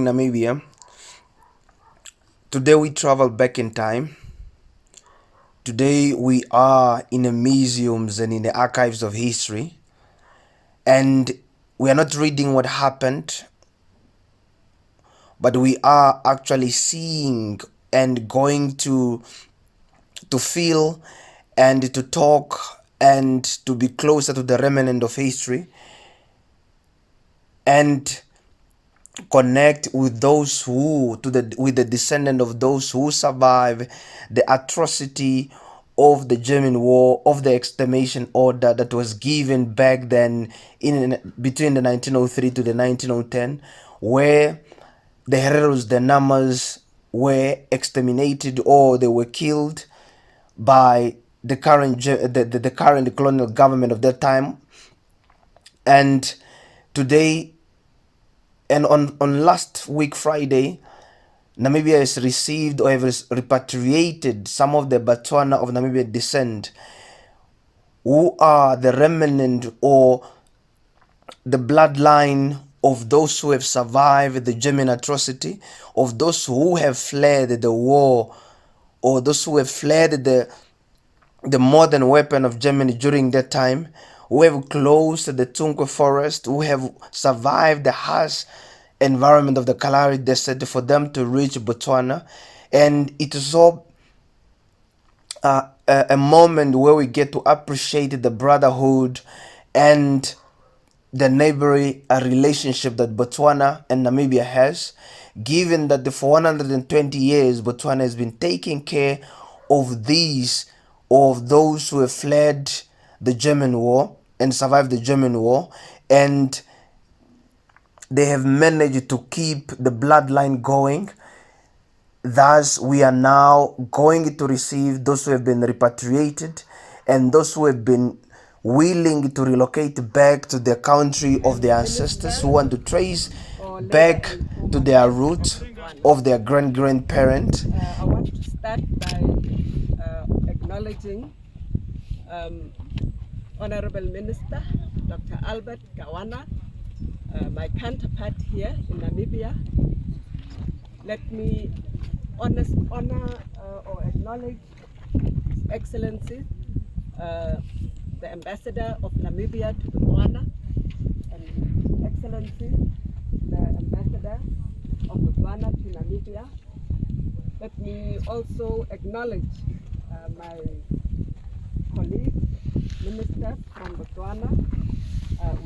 morning, Namibia. Today we travel back in time. Today we are in the museums and in the archives of history. And we are not reading what happened, but we are actually seeing and going to feel and to talk and to be closer to the remnant of history and connect with those who with the descendant of those who survive the atrocity of the German war, of the extermination order that was given back then in between the 1903 to the 1910, where the Hereros, the Namas were exterminated or they were killed by the the current colonial government of that time. And today, and on last week Friday, Namibia has received or has repatriated some of the Batswana of Namibian descent, who are the remnant or the bloodline of those who have survived the German atrocity, of those who have fled the war, or those who have fled the modern weapon of Germany during that time, who have closed the Tunkwe forest, who have survived the harsh environment of the Kalahari Desert for them to reach Botswana. And it is so a moment where we get to appreciate the brotherhood and the neighboring relationship that Botswana and Namibia has, given that for 120 years Botswana has been taking care of those who have fled the German war and survived the German war, and they have managed to keep the bloodline going. Thus, we are now going to receive those who have been repatriated and those who have been willing to relocate back to their country of their ancestors, who want to trace back to their roots of their grandparent. I want to start by acknowledging Honorable Minister Dr. Albert Kawana, my counterpart here in Namibia. Let me honor or acknowledge His Excellency, the Ambassador of Namibia to Botswana, and His Excellency, the Ambassador of Botswana to Namibia. Let me also acknowledge my colleague, Minister from Botswana.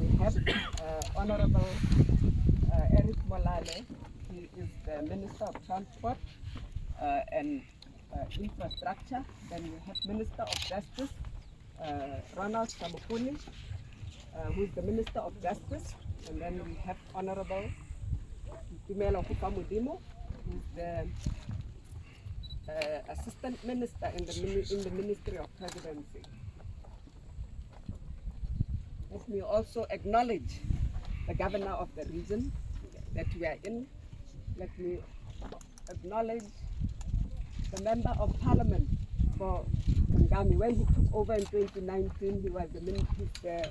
We have Honorable Eric Molale. He is the Minister of Transport and Infrastructure. Then we have Minister of Justice, Ronald Samukuni, who is the Minister of Justice. And then we have Honorable Tumelo Hupamudimo, who is the Assistant Minister in the Ministry of Presidency. Let me also acknowledge the Governor of the region that we are in. Let me acknowledge the Member of Parliament for Ngami. When he took over in 2019, he was the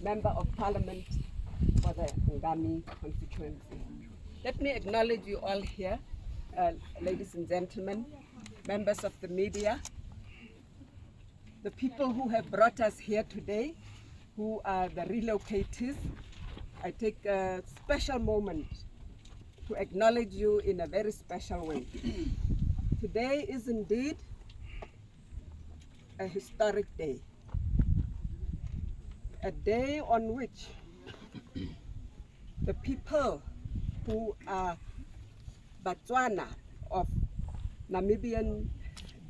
Member of Parliament for the Ngami constituency. Let me acknowledge you all here, ladies and gentlemen, members of the media, the people who have brought us here today, who are the relocatees. I take a special moment to acknowledge you in a very special way. Today is indeed a historic day, a day on which the people who are Batswana of Namibian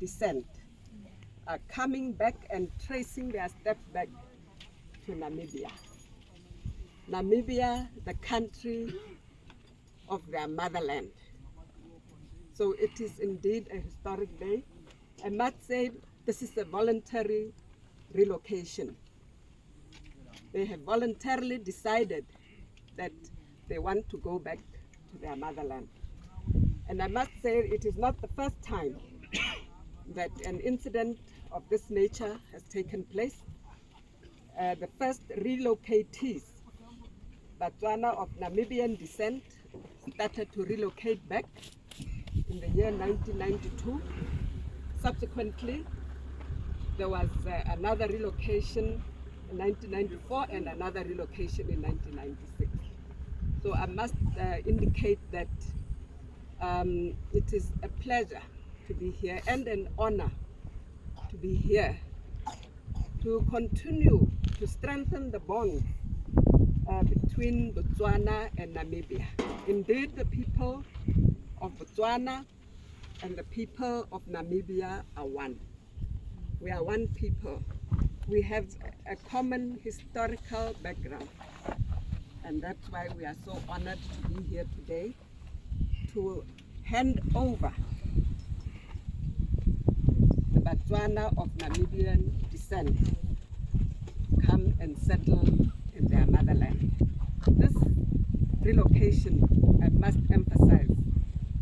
descent are coming back and tracing their steps back to Namibia. Namibia, the country of their motherland. So it is indeed a historic day. I must say this is a voluntary relocation. They have voluntarily decided that they want to go back to their motherland. And I must say it is not the first time that an incident of this nature has taken place. The first relocatees, Batswana of Namibian descent, started to relocate back in the year 1992. Subsequently, there was another relocation in 1994 and another relocation in 1996. So I must indicate that it is a pleasure to be here and an honor to be here to continue to strengthen the bond between Botswana and Namibia. Indeed, the people of Botswana and the people of Namibia are one. We are one people. We have a common historical background, and that's why we are so honored to be here today to hand over the Batswana of Namibian descent to come and settle in their motherland. This relocation, I must emphasize,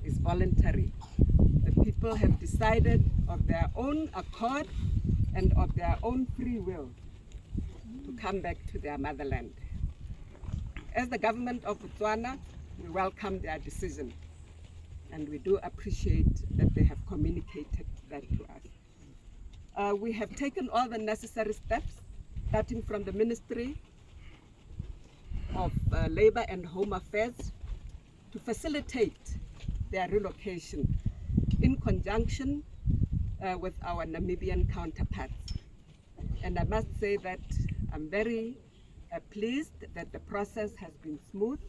is voluntary. The people have decided of their own accord and of their own free will to come back to their motherland. As the government of Botswana, we welcome their decision, and we do appreciate that they have communicated that to us. We have taken all the necessary steps, starting from the Ministry of Labor and Home Affairs, to facilitate their relocation in conjunction with our Namibian counterparts. And I must say that I'm very pleased that the process has been smooth,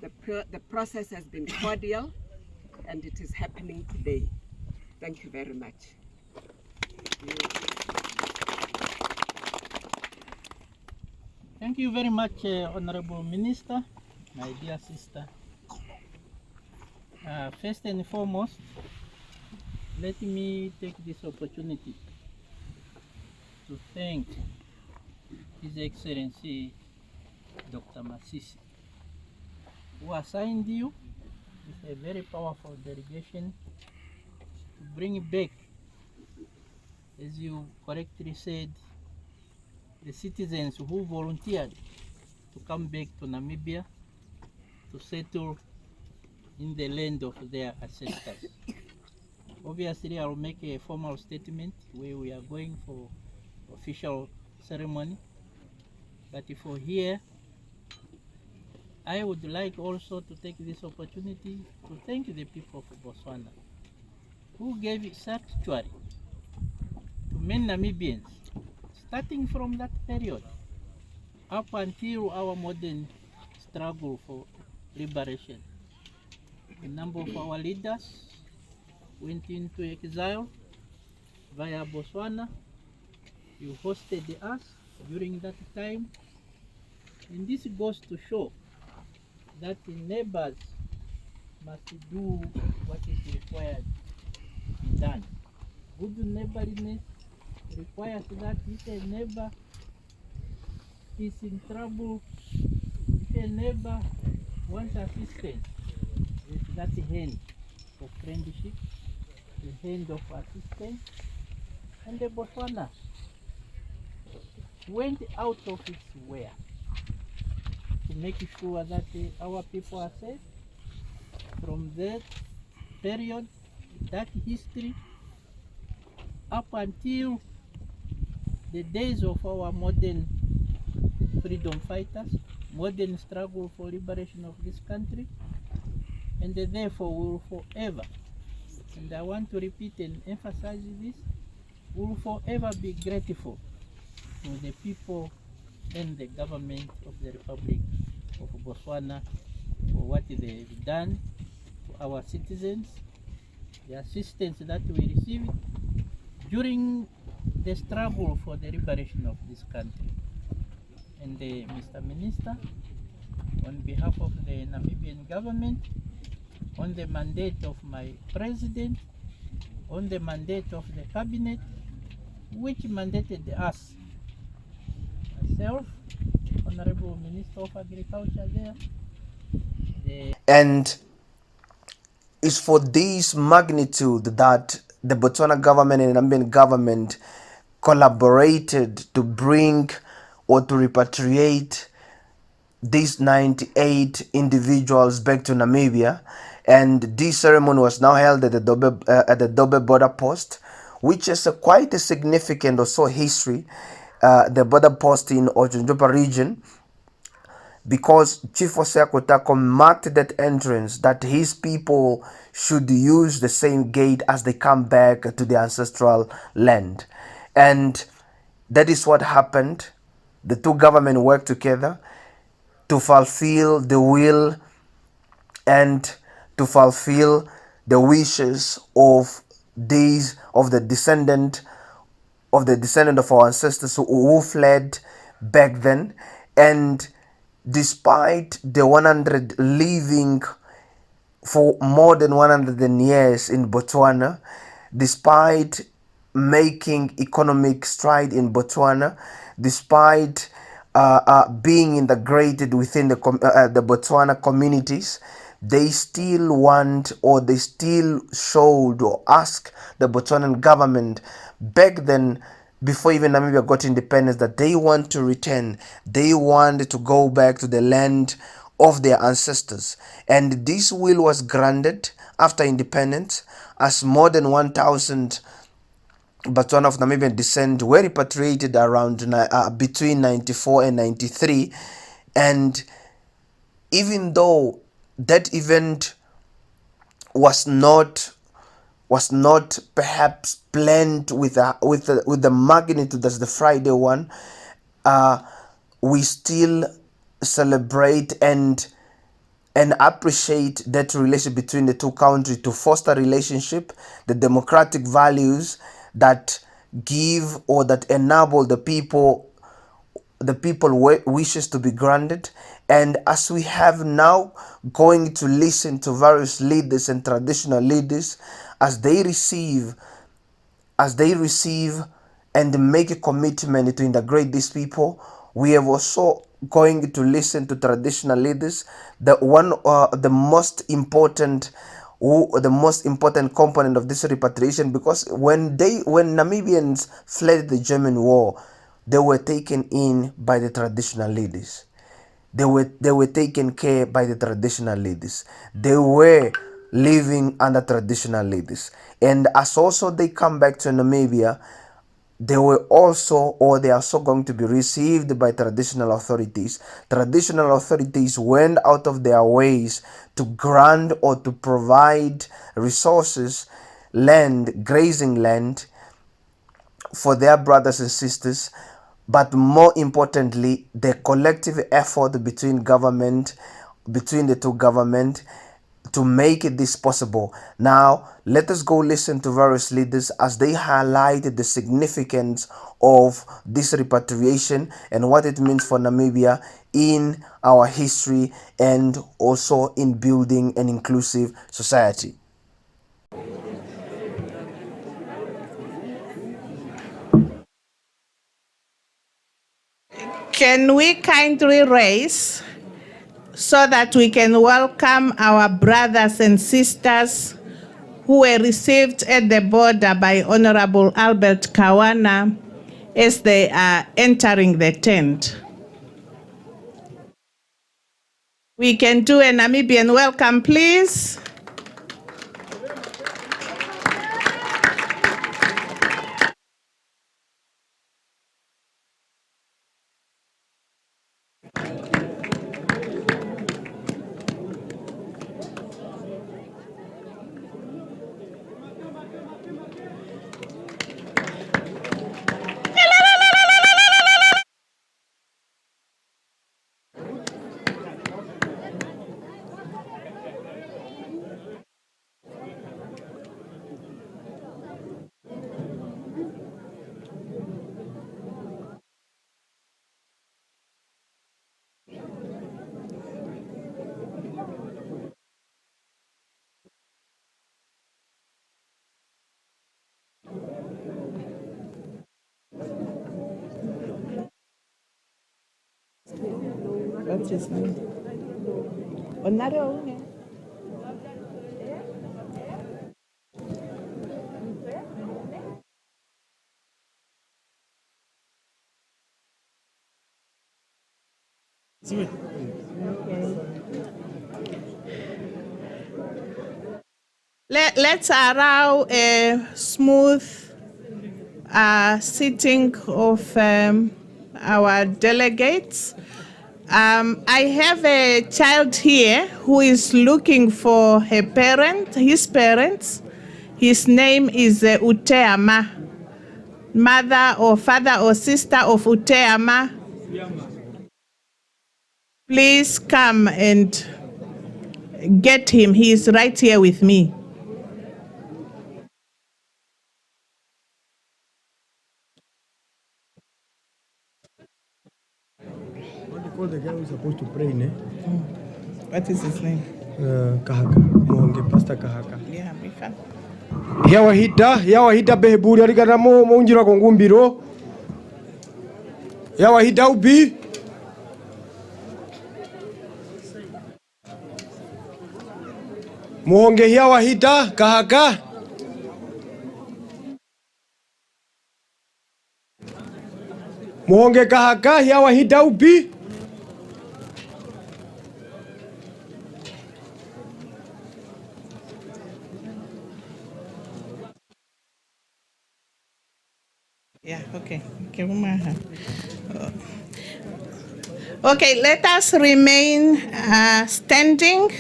the process has been cordial, and it is happening today. Thank you very much. Thank you very much, Honorable Minister, my dear sister. First and foremost, let me take this opportunity to thank His Excellency Dr. Masisi, who assigned you with a very powerful delegation to bring back, as you correctly said, the citizens who volunteered to come back to Namibia to settle in the land of their ancestors. Obviously, I will make a formal statement where we are going for official ceremony. But for here, I would like also to take this opportunity to thank the people of Botswana who gave sanctuary to many Namibians, starting from that period up until our modern struggle for liberation. A number of our leaders went into exile via Botswana. You hosted us during that time, and this goes to show that the neighbors must do what is required to be done. Good neighborliness requires that if a neighbor is in trouble, if a neighbor wants assistance, with that hand of friendship, the hand of assistance, and the Botswana went out of its way to make sure that our people are safe. From that period, that history, up until the days of our modern freedom fighters, modern struggle for liberation of this country, and therefore we will forever, and I want to repeat and emphasize this, we will forever be grateful to the people and the government of the Republic of Botswana for what they have done to our citizens, the assistance that we received during the struggle for the liberation of this country. And Mr. Minister, on behalf of the Namibian government, on the mandate of my president, on the mandate of the cabinet, which mandated us, myself, Honorable Minister of Agriculture there, And it's for this magnitude that the Botswana government and the Namibian government collaborated to bring or to repatriate these 98 individuals back to Namibia, and this ceremony was now held at the Dobe border post, which is quite a significant also history, the border post in Ojonjopa region, because Chief Hosea Kotako marked that entrance that his people should use the same gate as they come back to their ancestral land. And that is what happened. The two governments worked together to fulfill the will and to fulfill the wishes of these of the descendant of our ancestors who fled back then. And despite the 100 living for more than 100 years in Botswana, despite making economic stride in Botswana, despite being integrated within the Botswana communities, they still want, or they still showed or asked the Botswanan government back then, before even Namibia got independence, that they want to return. They want to go back to the land of their ancestors. And this will was granted after independence, as more than 1,000 Batswana of Namibian descent were repatriated around between 94 and 93. And even though that event was not perhaps planned with the magnitude as the Friday one, uh, we still celebrate and appreciate that relation between the two countries to foster relationship, the democratic values that give or that enable the people wishes to be granted. And as we have now going to listen to various leaders and traditional leaders as they receive as they receive and make a commitment to integrate these people, we have also going to listen to traditional leaders. The most important component of this repatriation, because when Namibians fled the German war, they were taken in by the traditional leaders. They were taken care by the traditional leaders. They were living under traditional leaders. And as also they come back to Namibia, they are also going to be received by traditional authorities. Traditional authorities went out of their ways to grant or to provide resources, land, grazing land, for their brothers and sisters, but more importantly, the collective effort between the two government to make this possible. Now, let us go listen to various leaders as they highlighted the significance of this repatriation and what it means for Namibia in our history and also in building an inclusive society. Can we kindly raise so that we can welcome our brothers and sisters who were received at the border by Honorable Albert Kawana as they are entering the tent? We can do a Namibian welcome, please. What's his name? Onaro. Let's allow a smooth sitting of our delegates. I have a child here who is looking for his parents. His name is Uteama, mother or father or sister of Uteama. Please come and get him. He is right here with me. What do you call the guy who's supposed to pray, ne? What is his name? Kahaka. Mohonge, Pastor Kahaka. Yeah, we can. Yawahita beheburi aligana monjira kongumbiro. Yawahita ubi. Mohonge yawahita Kahaka. Mohonge Kahaka yawahita ubi. Yeah, okay. Okay, let us remain standing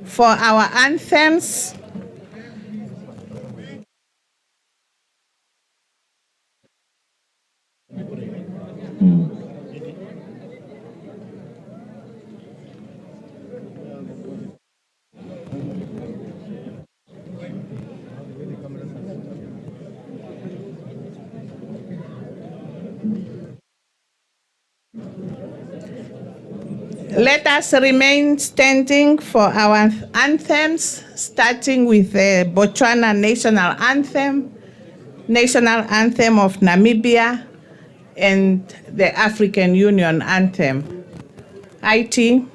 for our anthems. Let us remain standing for our anthems, starting with the Botswana national anthem of Namibia, and the African Union anthem. IT.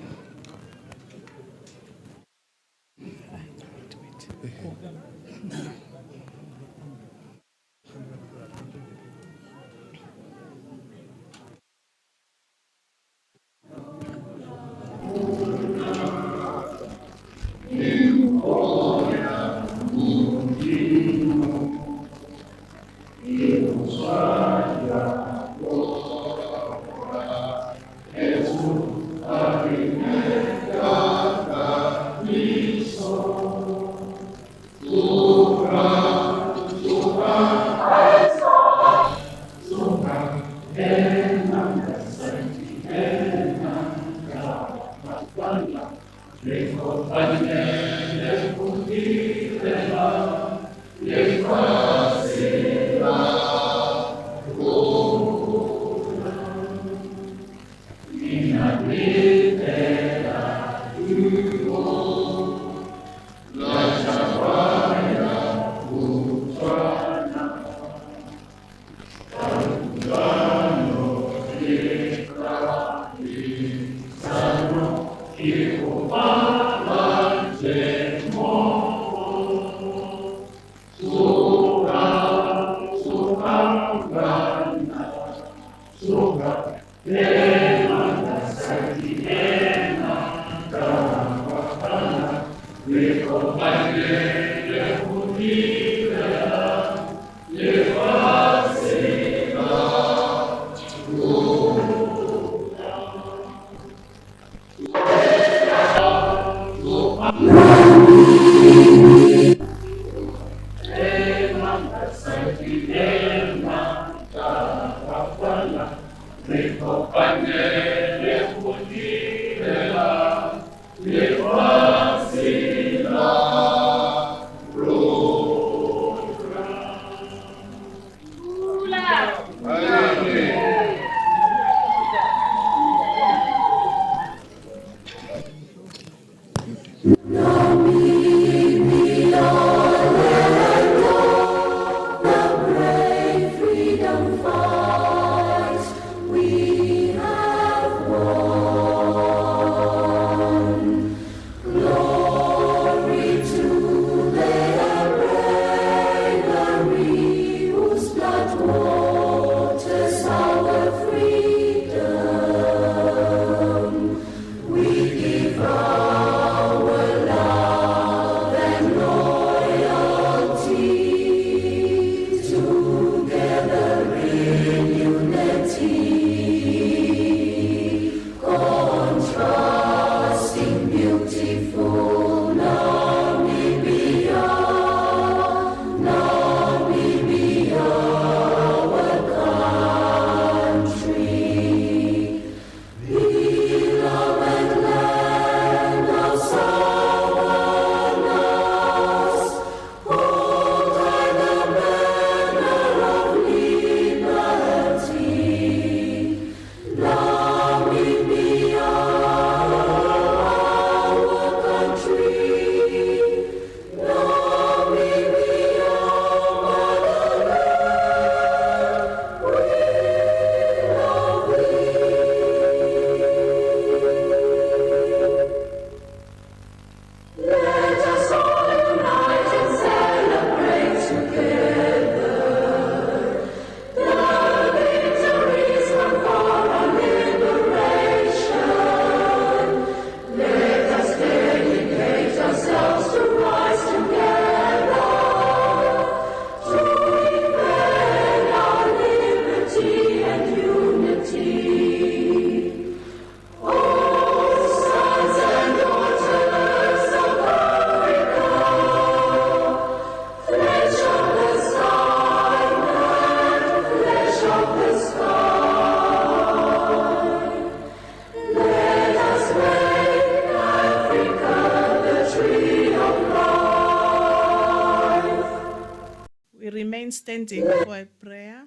mind standing for a prayer?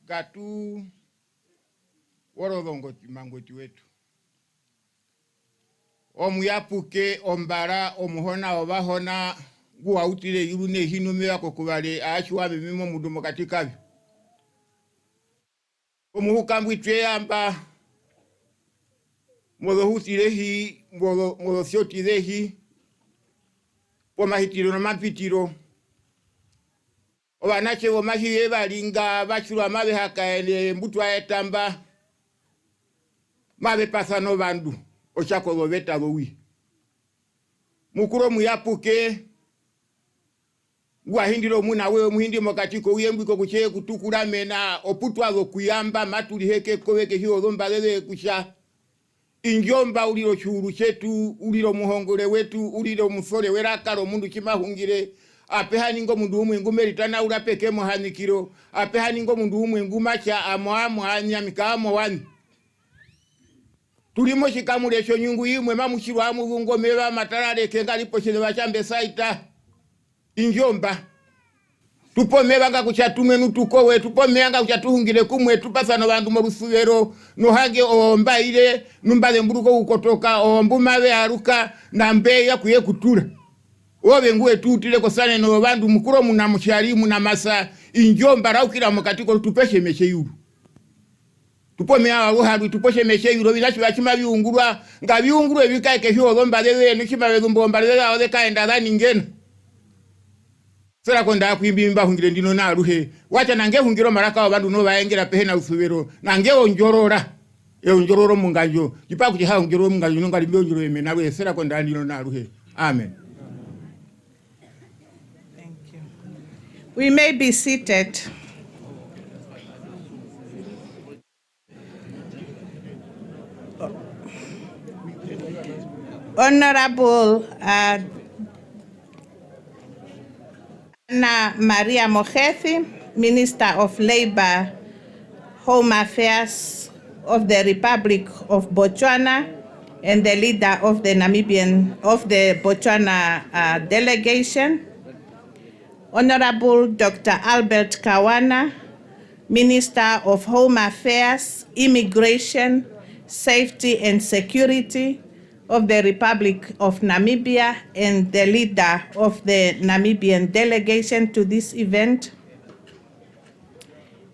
Gatu worodongo mangoti wetu. Omuyapuke ombara omuhona obahona guwa utile yurune hinu mewa kokubale aachwa mimo mudumo katika bi. Omuhukambwi tweyamba modo hutilehi modo siotilehi pomahitiro no mapitiro. Obanache bomahiye balinga bachulwa mabe hakaele mbutwa etamba mabe pasano bandu ochako lobeta bowi mukuro muyapuke wahindiro muna wewe muhindi mokatiko uyembiko kucheye kutukula mena oputwa go kuyamba matuli heke koweke hiyo lomba lele kusha injomba uliro churu chetu uliro muhongole wetu uliro musole werakaro mundu chimahungire apehani ngo mundu umwe ngumeritana urapeke mohanikiro apehani ngo mundu umwe ngumacha amoamo anyamikamo wani tulimo shikamule sho nyungu imwe mamushirwa mu ngome ba matarare kengalipo shile bachambe saita injomba tupome banga kuchatumwe nutukowe tupome anga kuchatuhungire kumwe tupasano bandu mu rusubero no hage omba ile numbale mburuko ukotoka ombuma be haruka na mbeya kuye kutula obe nguwe tutile ko sane no bandu mukuro muna mushari muna masa injomba raukira mukatiko tupeshe meshe yuru tupome awo haru tuposhe meshe yuru binachi bachima biungurwa nga biungurwe bikaike hyo lomba lewe nishima bezumbomba lewe awo kaenda dani ngena sera konda kuimbimba hungire ndino na ruhe wacha nange hungiro maraka abandu no baengera pehena usubero nange onjorora onjororo mungajo ipa kuchi ha hungiro mungajo no ngali mbonjoro eme nawe sera konda ndino na ruhe amen. Thank you. We may be seated. Honorable Anna Maria Mogethi, Minister of Labor, Home Affairs of the Republic of Botswana, and the leader of the Botswana delegation. Honorable Dr. Albert Kawana, Minister of Home Affairs, Immigration, Safety and Security of the Republic of Namibia, and the leader of the Namibian delegation to this event.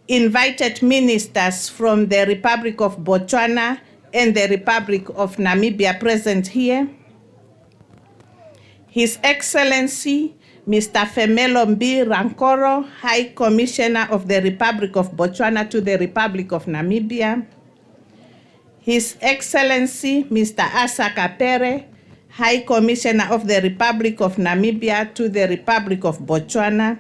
Invited ministers from the Republic of Botswana and the Republic of Namibia present here. His Excellency, Mr. Femelo Mbi Rankoro, High Commissioner of the Republic of Botswana to the Republic of Namibia. His Excellency, Mr. Asa Kapere, High Commissioner of the Republic of Namibia to the Republic of Botswana.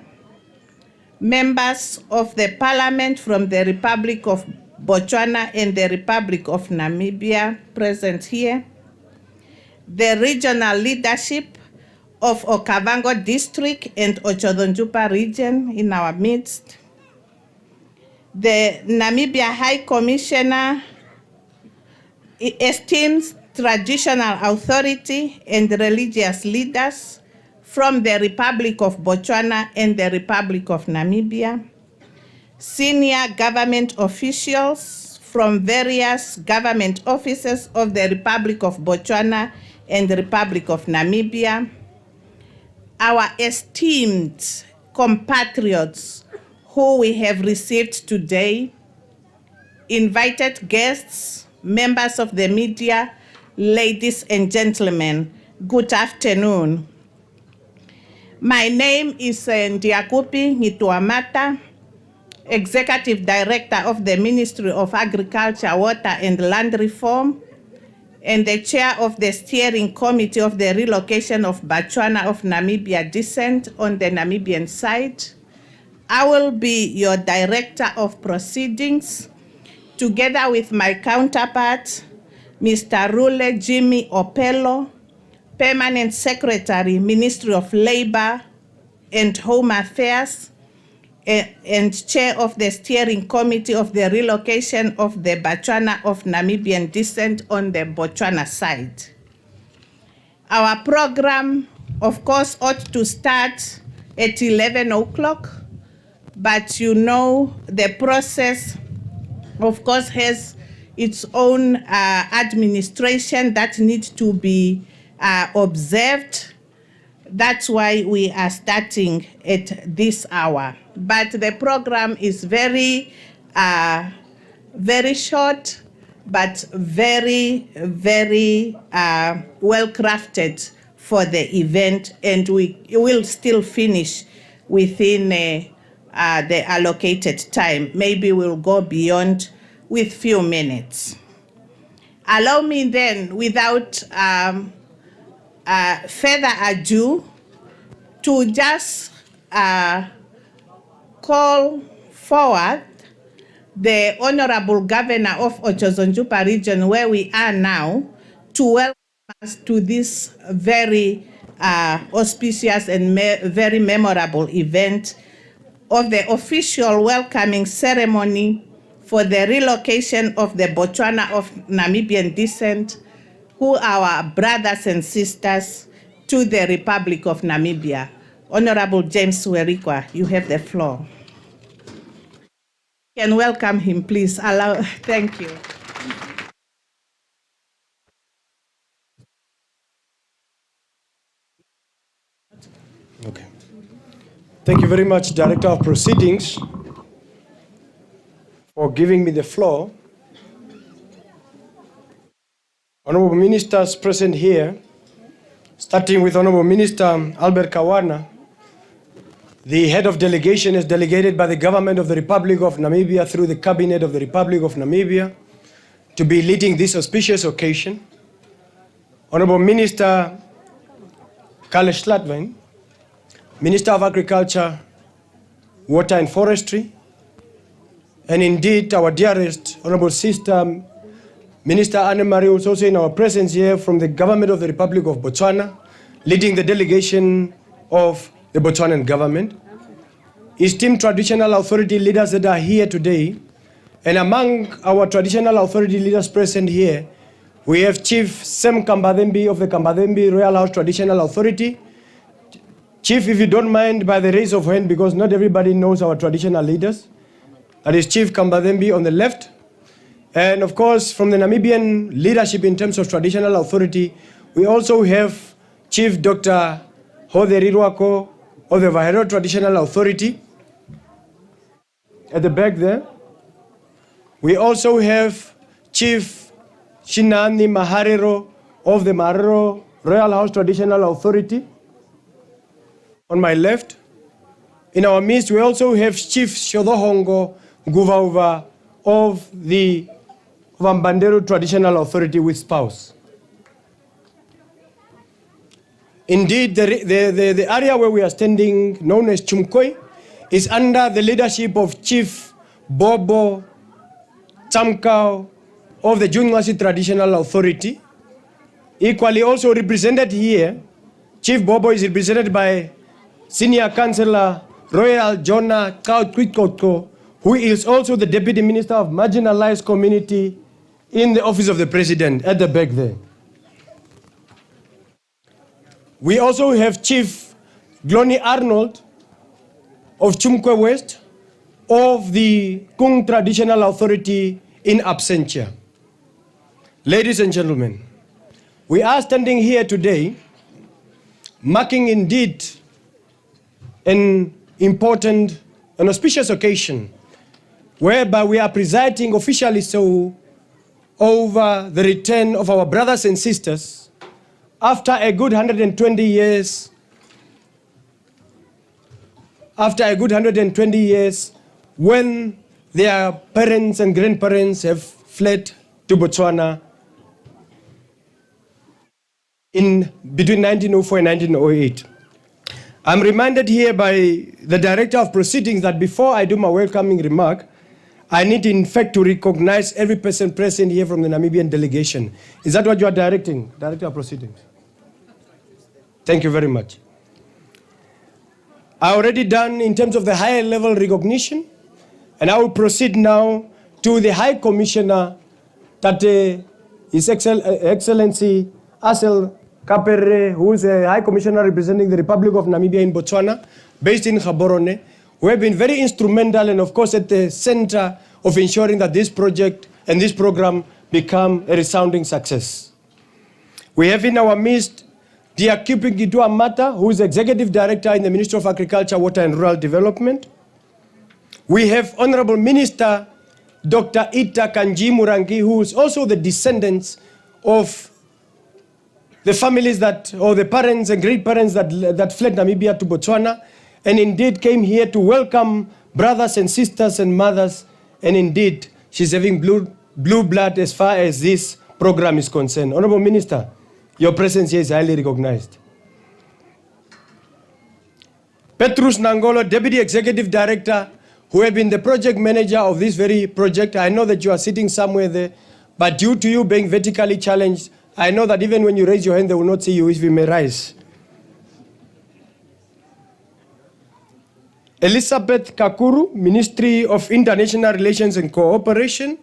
Members of the Parliament from the Republic of Botswana and the Republic of Namibia present here. The regional leadership of Okavango District and Ochodonjupa region in our midst. The Namibia High Commissioner, esteemed traditional authority and religious leaders from the Republic of Botswana and the Republic of Namibia, senior government officials from various government offices of the Republic of Botswana and the Republic of Namibia, our esteemed compatriots who we have received today, invited guests, members of the media, ladies and gentlemen, good afternoon. My name is Ndiakupi Ngituamata, Executive Director of the Ministry of Agriculture, Water and Land Reform, and the Chair of the Steering Committee of the Relocation of Batswana of Namibia Descent on the Namibian side. I will be your Director of Proceedings, together with my counterpart, Mr. Rule Jimmy Opelo, Permanent Secretary, Ministry of Labor and Home Affairs, and Chair of the Steering Committee of the Relocation of the Batswana of Namibian Descent on the Botswana side. Our program of course, ought to start at 11 o'clock, but you know the process, of course, has its own administration that needs to be observed. That's why we are starting at this hour. But the program is very short, but very, very well crafted for the event, and we will still finish within the allocated time. Maybe we'll go beyond with few minutes. Allow me then, without further ado, to just call forward the Honorable Governor of Ochozonjupa region, where we are now, to welcome us to this very auspicious and very memorable event of the official welcoming ceremony for the relocation of the Batswana of Namibian descent, who are our brothers and sisters, to the Republic of Namibia. Honorable James Werikwa, you have the floor. You can welcome him, please. Thank you. Okay. Thank you very much, Director of Proceedings, for giving me the floor. Honorable Ministers present here, starting with Honorable Minister Albert Kawana, the head of delegation is delegated by the government of the Republic of Namibia through the Cabinet of the Republic of Namibia to be leading this auspicious occasion. Honorable Minister Karl Slatvin, Minister of Agriculture, Water and Forestry, and indeed our dearest Honorable Sister Minister Anne-Marie, who is also in our presence here from the government of the Republic of Botswana, leading the delegation of the Botswanan government. Esteemed traditional authority leaders that are here today, and among our traditional authority leaders present here, we have Chief Sem Kambadembi of the Kambadembi Royal House Traditional Authority. Chief, if you don't mind, by the raise of hand, because not everybody knows our traditional leaders. That is Chief Kambadembi on the left. And of course, from the Namibian leadership in terms of traditional authority, we also have Chief Dr. Hoderi Ruako of the Vahero Traditional Authority at the back there. We also have Chief Shinani Maharero of the Marero Royal House Traditional Authority on my left. In our midst, we also have Chief Shodohongo Guvauva of the Vambandero Traditional Authority with spouse. Indeed, the area where we are standing, known as Chumkoi, is under the leadership of Chief Bobo Chamkau of the Junwasi Traditional Authority. Equally also represented here, Chief Bobo is represented by Senior Councillor Royal Jonah Kaukwikotko, who is also the Deputy Minister of Marginalized Community in the Office of the President at the back there. We also have Chief Glony Arnold of Chumkwe West of the Kung Traditional Authority in absentia. Ladies and gentlemen, we are standing here today marking indeed an important and auspicious occasion whereby we are presiding officially so over the return of our brothers and sisters after a good 120 years, when their parents and grandparents have fled to Botswana in between 1904 and 1908. I'm reminded here by the Director of Proceedings that before I do my welcoming remark, I need in fact to recognize every person present here from the Namibian delegation. Is that what you are directing, Director of Proceedings? Thank you very much. I already done in terms of the higher level recognition, and I will proceed now to the High Commissioner, that His Excellency Asel Kapere, who is a High Commissioner representing the Republic of Namibia in Botswana, based in Gaborone, who have been very instrumental and of course at the center of ensuring that this project and this program become a resounding success. We have in our midst Dear Kipigitua Mata, who is Executive Director in the Ministry of Agriculture, Water and Rural Development. We have Honorable Minister Dr. Ita Kanji Murangi, who is also the descendants of the families that, or the parents and great parents that fled Namibia to Botswana, and indeed came here to welcome brothers and sisters and mothers, and indeed she's having blue blood as far as this program is concerned. Honorable Minister, your presence here is highly recognized. Petrus Nangolo, Deputy Executive Director, who have been the project manager of this very project. I know that you are sitting somewhere there, but due to you being vertically challenged, I know that even when you raise your hand, they will not see you if you may rise. Elizabeth Kakuru, Ministry of International Relations and Cooperation.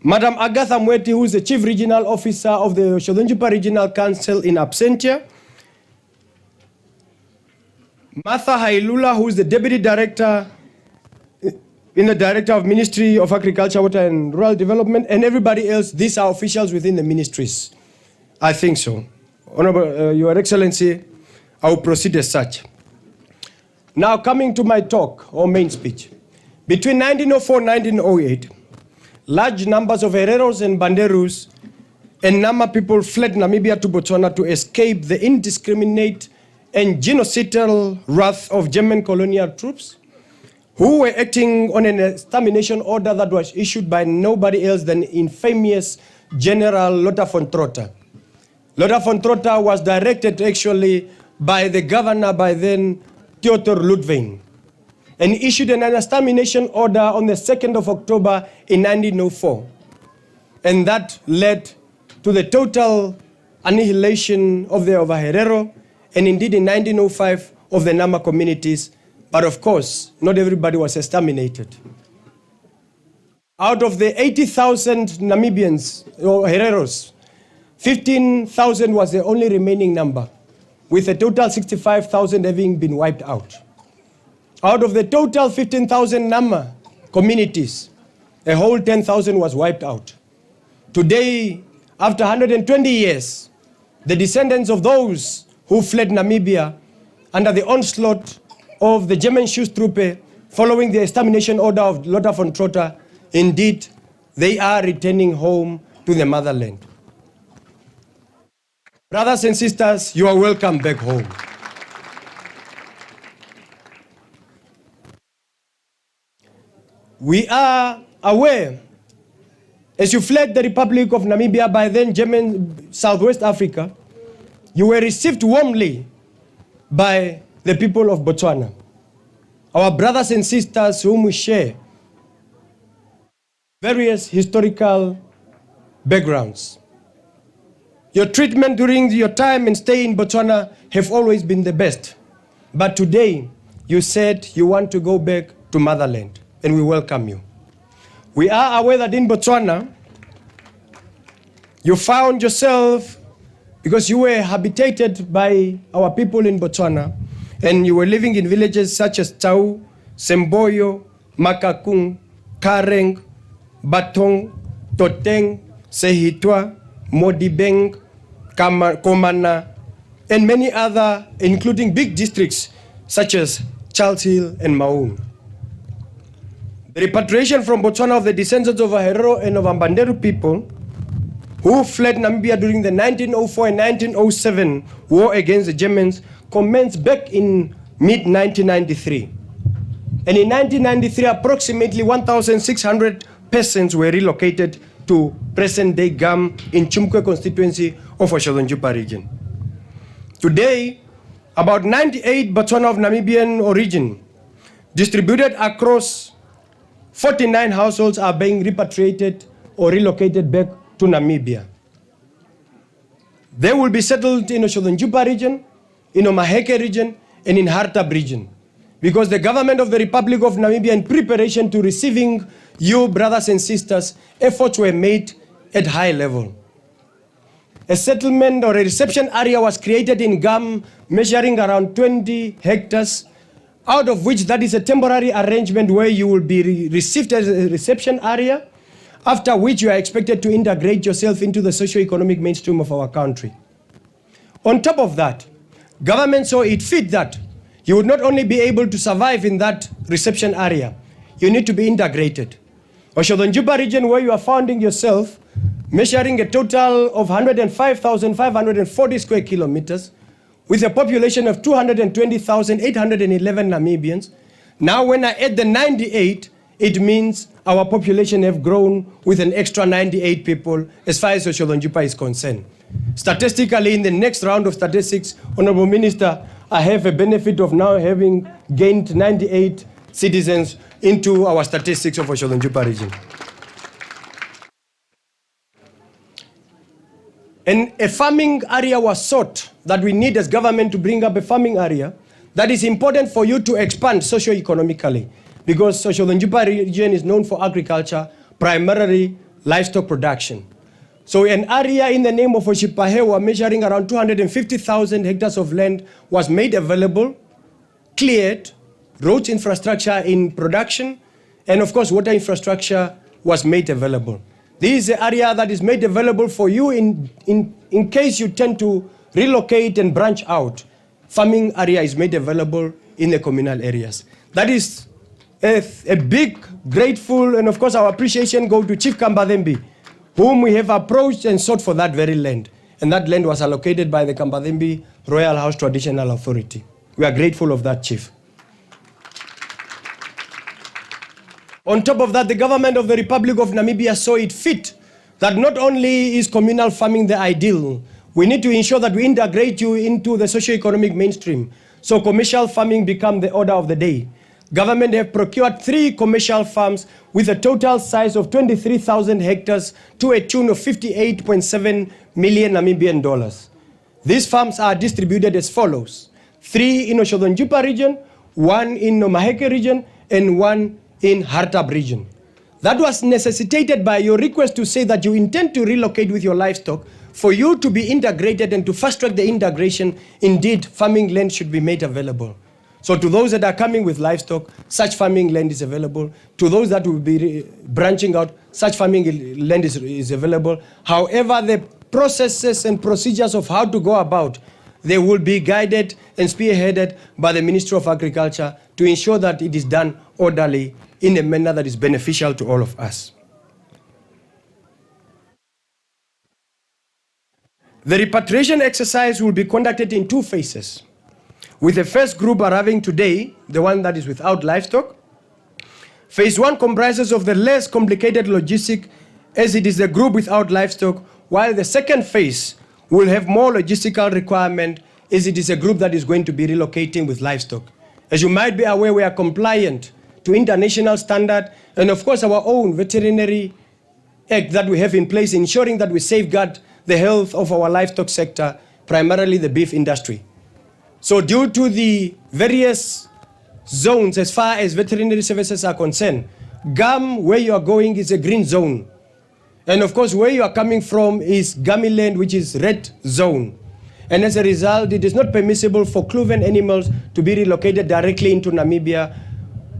Madam Agatha Mweti, who is the Chief Regional Officer of the Shodonjipa Regional Council in absentia. Martha Hailula, who is the Deputy Director in the Director of Ministry of Agriculture, Water and Rural Development, and everybody else. These are officials within the ministries. I think so. Honorable, Your Excellency, I will proceed as such. Now coming to my talk or main speech. Between 1904 and 1908, large numbers of Hereros and Banderus and Nama people fled Namibia to Botswana to escape the indiscriminate and genocidal wrath of German colonial troops who were acting on an extermination order that was issued by nobody else than infamous General Lothar von Trotha. Lothar von Trotha was directed actually by the governor by then, Theodor Ludwig, and issued an extermination order on the 2nd of October in 1904. And that led to the total annihilation of the Herero, and indeed in 1905 of the Nama communities. But of course, not everybody was exterminated. Out of the 80,000 Namibians, or Hereros, 15,000 was the only remaining number, with a total 65,000 having been wiped out. Out of the total 15,000 Nama communities, a whole 10,000 was wiped out. Today, after 120 years, the descendants of those who fled Namibia under the onslaught of the German Schutztruppe following the extermination order of Lothar von Trotha, indeed, they are returning home to the motherland. Brothers and sisters, you are welcome back home. We are aware, as you fled the Republic of Namibia, by then German Southwest Africa, you were received warmly by the people of Botswana, our brothers and sisters whom we share various historical backgrounds. Your treatment during your time and stay in Botswana have always been the best. But today, you said you want to go back to motherland, and we welcome you. We are aware that in Botswana, you found yourself, because you were habitated by our people in Botswana, and you were living in villages such as Tau, Semboyo, Makakung, Kareng, Batong, Toteng, Sehitwa, Modibeng, Komana, and many other, including big districts such as Charles Hill and Maun. The repatriation from Botswana of the descendants of Herero and of Ambanderu people who fled Namibia during the 1904 and 1907 war against the Germans commenced back in mid-1993. And in 1993, approximately 1,600 persons were relocated to present-day Gam in Chumkwe constituency of Oshodonjupa region. Today, about 98 Batswana of Namibian origin, distributed across 49 households, are being repatriated or relocated back to Namibia. They will be settled in Oshodonjupa region, in Omaheke region, and in Hartab region, because the government of the Republic of Namibia, in preparation to receiving you, brothers and sisters, efforts were made at high level. a settlement or a reception area was created in Gam measuring around 20 hectares, out of which that is a temporary arrangement where you will be received as a reception area, after which you are expected to integrate yourself into the socio-economic mainstream of our country. On top of that, government saw it fit that you would not only be able to survive in that reception area, you need to be integrated. Oshodonjupa region, where you are founding yourself, measuring a total of 105,540 square kilometers, with a population of 220,811 Namibians. Now when I add the 98, it means our population have grown with an extra 98 people as far as Oshodonjupa is concerned. Statistically, in the next round of statistics, Honorable Minister, I have a benefit of now having gained 98 citizens into our statistics of Oshodonjupa region. And a farming area was sought that we need as government to bring up a farming area that is important for you to expand socio-economically, because Oshodonjupa region is known for agriculture, primarily livestock production. So an area in the name of Oshipahewa measuring around 250,000 hectares of land was made available, cleared, roads infrastructure in production, and of course water infrastructure was made available. This is an area that is made available for you in case you tend to relocate and branch out. Farming area is made available in the communal areas. That is a big, grateful, and of course our appreciation go to Chief Kambadembi, whom we have approached and sought for that very land. And that land was allocated by the Kambadembi Royal House Traditional Authority. We are grateful of that, Chief. On top of that, the government of the Republic of Namibia saw it fit that not only is communal farming the ideal, we need to ensure that we integrate you into the socio-economic mainstream. So commercial farming become the order of the day. Government have procured 3 commercial farms with a total size of 23,000 hectares to a tune of 58.7 million Namibian dollars. These farms are distributed as follows: 3 in Oshodonjupa region, 1 in Nomaheke region, and 1 in Hartab region. That was necessitated by your request to say that you intend to relocate with your livestock. For you to be integrated and to fast track the integration, indeed, farming land should be made available. So to those that are coming with livestock, such farming land is available. To those that will be branching out, such farming land is available. However, the processes and procedures of how to go about, they will be guided and spearheaded by the Ministry of Agriculture to ensure that it is done orderly in a manner that is beneficial to all of us. The repatriation exercise will be conducted in 2 phases, with the first group arriving today, the one that is without livestock. Phase 1 comprises of the less complicated logistic, as it is the group without livestock, while the second phase will have more logistical requirement, as it is a group that is going to be relocating with livestock. As you might be aware, we are compliant to international standard and of course our own veterinary act that we have in place, ensuring that we safeguard the health of our livestock sector, primarily the beef industry. So due to the various zones as far as veterinary services are concerned, Gam, where you are going, is a green zone. And of course, where you are coming from is Gamiland, which is red zone. And as a result, it is not permissible for cloven animals to be relocated directly into Namibia.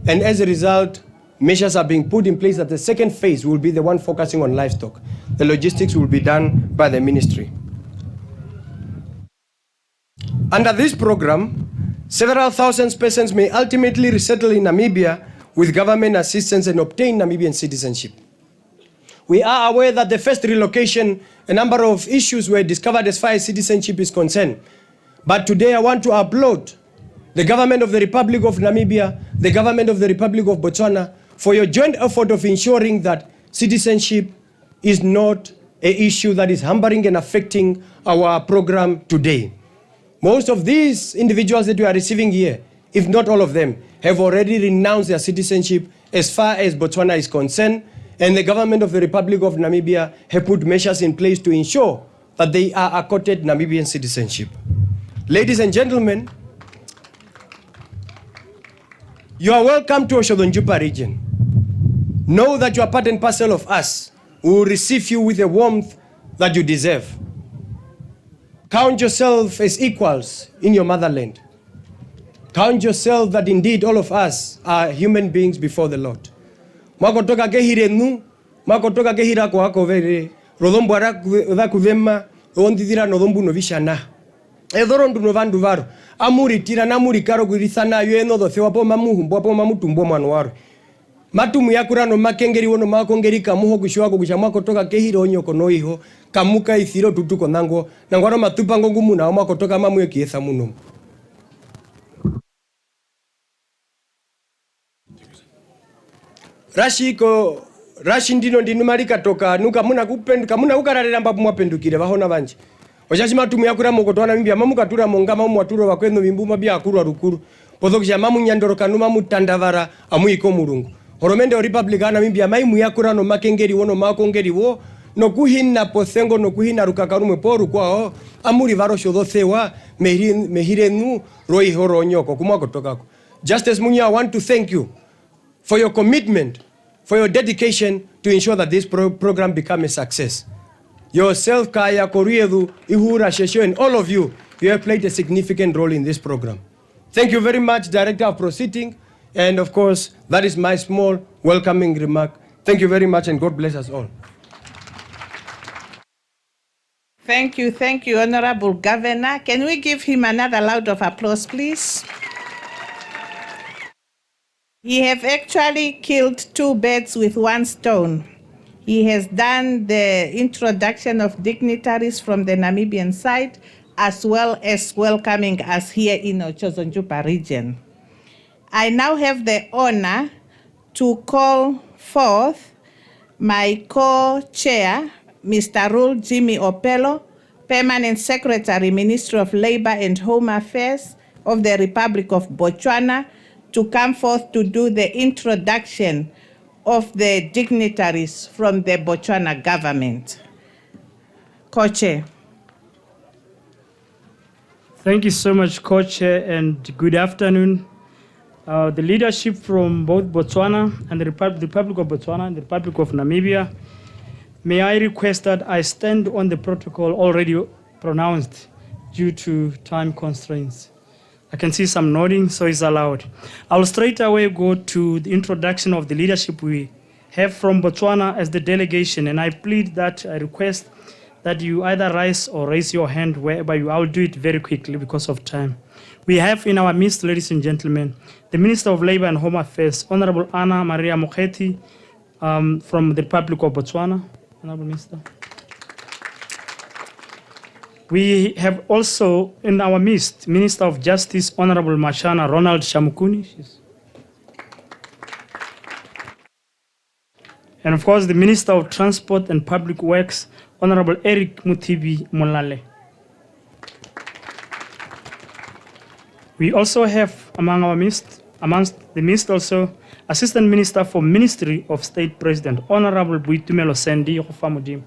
And as a result, measures are being put in place that the second phase will be the one focusing on livestock. The logistics will be done by the ministry. Under this program, several thousand persons may ultimately resettle in Namibia with government assistance and obtain Namibian citizenship. We are aware that the first relocation, a number of issues were discovered as far as citizenship is concerned. But today I want to applaud the government of the Republic of Namibia, the government of the Republic of Botswana, for your joint effort of ensuring that citizenship is not an issue that is hampering and affecting our program today. Most of these individuals that we are receiving here, if not all of them, have already renounced their citizenship as far as Botswana is concerned, and the government of the Republic of Namibia have put measures in place to ensure that they are accorded Namibian citizenship. Ladies and gentlemen, you are welcome to Oshodonjupa region. Know that you are part and parcel of us. We will receive you with the warmth that you deserve. Count yourself as equals in your motherland. Count yourself that indeed all of us are human beings before the Lord. Mwakotoka kehirenu, mwakotoka kehira kwa hako vere, rodhombu ara kudhema, ondidira nodhombu novishana. Edhorondu novandu varo, amuri tira namuri karo kurisana yueno dosewa po mamuhumbo po mamutumbo manuaro. Matumu yakurano makengeri wono makongeri kamuho kushwako kushamwa kotoka kehiro nyoko no iho kamuka isiro tutuko nango nangwaro matupa ngumu na omwa kotoka mamu yekiesa muno. Rashi ndino malika toka nuka muna kupendu kamuna ukararira mbapu mwapendukire bahona banje. Ojashi matumu yakura mokoto Namibia mamu katura mongama mwaturo wakweno bimbuma bya akurwa rukuru. Pozokisha mamu nyandoro kanuma mutandavara amuiko murungu. Horomende o Republic of Namibia maimu yakura no makengeri wono makongeri wo no kuhina posengo no kuhina rukakarumwe poru kwao amuri varo shodosewa mehirenu roi horo nyoko kumwako tokako. Justice Munya, I want to thank you for your commitment, for your dedication to ensure that this program become a success. Yourself, Kaya, Koriedu, Ihura, Shesho, and all of you, you have played a significant role in this program. Thank you very much, Director of Proceeding. And of course, that is my small welcoming remark. Thank you very much and God bless us all. Thank you, Honorable Governor. Can we give him another round of applause, please? He have actually killed 2 birds with 1 stone. He has done the introduction of dignitaries from the Namibian side, as well as welcoming us here in Ochozonjupa region. I now have the honor to call forth my co-chair, Mr. Rule Jimmy Opelo, Permanent Secretary, Ministry of Labor and Home Affairs of the Republic of Botswana, to come forth to do the introduction of the dignitaries from the Botswana government. Co-chair. Thank you so much, Co-chair, and good afternoon. The leadership from both Botswana and the Republic of Botswana and the Republic of Namibia, may I request that I stand on the protocol already pronounced due to time constraints. I can see some nodding, so it's allowed. I'll straight away go to the introduction of the leadership we have from Botswana as the delegation, and I plead that I request that you either rise or raise your hand wherever you. I'll do it very quickly because of time. We have in our midst, ladies and gentlemen, the Minister of Labor and Home Affairs, Honorable Anna Maria Mokgethi, from the Republic of Botswana. Honorable Minister. We have also in our midst, Minister of Justice, Honorable Mashana Ronald Shamukuni. And of course, the Minister of Transport and Public Works, Honorable Eric Mutibi Molale. We also have amongst the midst also, Assistant Minister for Ministry of State President, Honorable Buitumelo Sendi Yofamudim.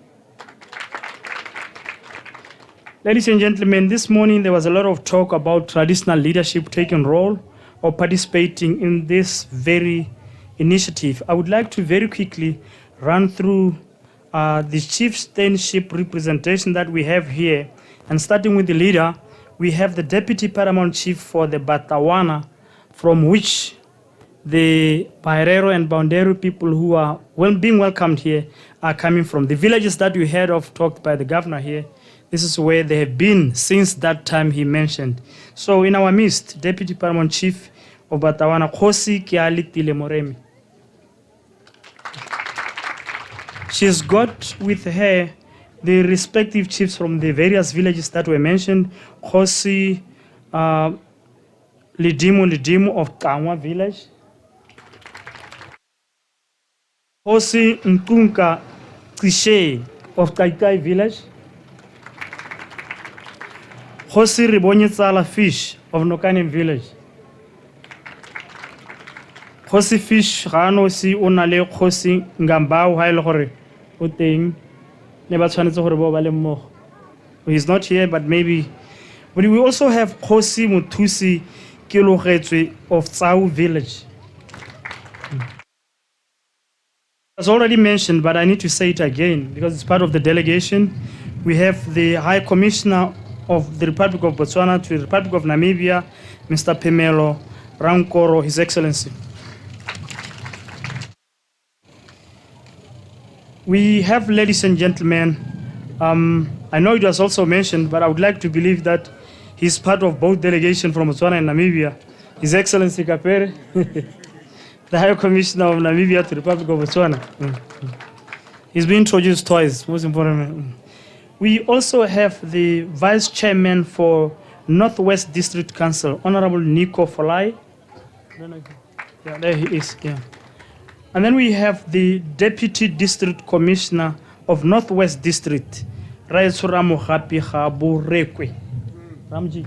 Ladies and gentlemen, this morning there was a lot of talk about traditional leadership taking role or participating in this very initiative. I would like to very quickly run through the chieftainship representation that we have here. And starting with the leader, we have the Deputy Paramount Chief for the Batswana, from which the Bairero and Boundary people who are being welcomed here are coming from. The villages that we heard of talked by the governor here, this is where they have been since that time he mentioned. So in our midst, Deputy Paramount Chief of Batswana, Khosi Kiali Tilemoremi. She's got with her the respective chiefs from the various villages that were mentioned. Khosi Lidimu of Kangwa village. Khosi Nkunka Kishe of Kaikai village. Khosi Ribonyetsala Fish of Nokane village. Khosi Fish Rano si onale Khosi Ngambao Hailore Uteng Nebatwanetso Horebo Balemo. He's not here, but maybe. But we also have Khosi Mutusi Kilogetswe of Tsau village. As already mentioned, but I need to say it again because it's part of the delegation. We have the High Commissioner of the Republic of Botswana to the Republic of Namibia, Mr. Pemelo Rankoro, His Excellency. We have, ladies and gentlemen, I know it was also mentioned, but I would like to believe that he's part of both delegation from Botswana and Namibia. His Excellency Kapere, the High Commissioner of Namibia to the Republic of Botswana. He's been introduced twice, most importantly. We also have the Vice Chairman for Northwest District Council, Honorable Nico Folai. Yeah, there he is, yeah. And then we have the Deputy District Commissioner of Northwest District, Raitsuramu Hapi Haburekwe. Ramji.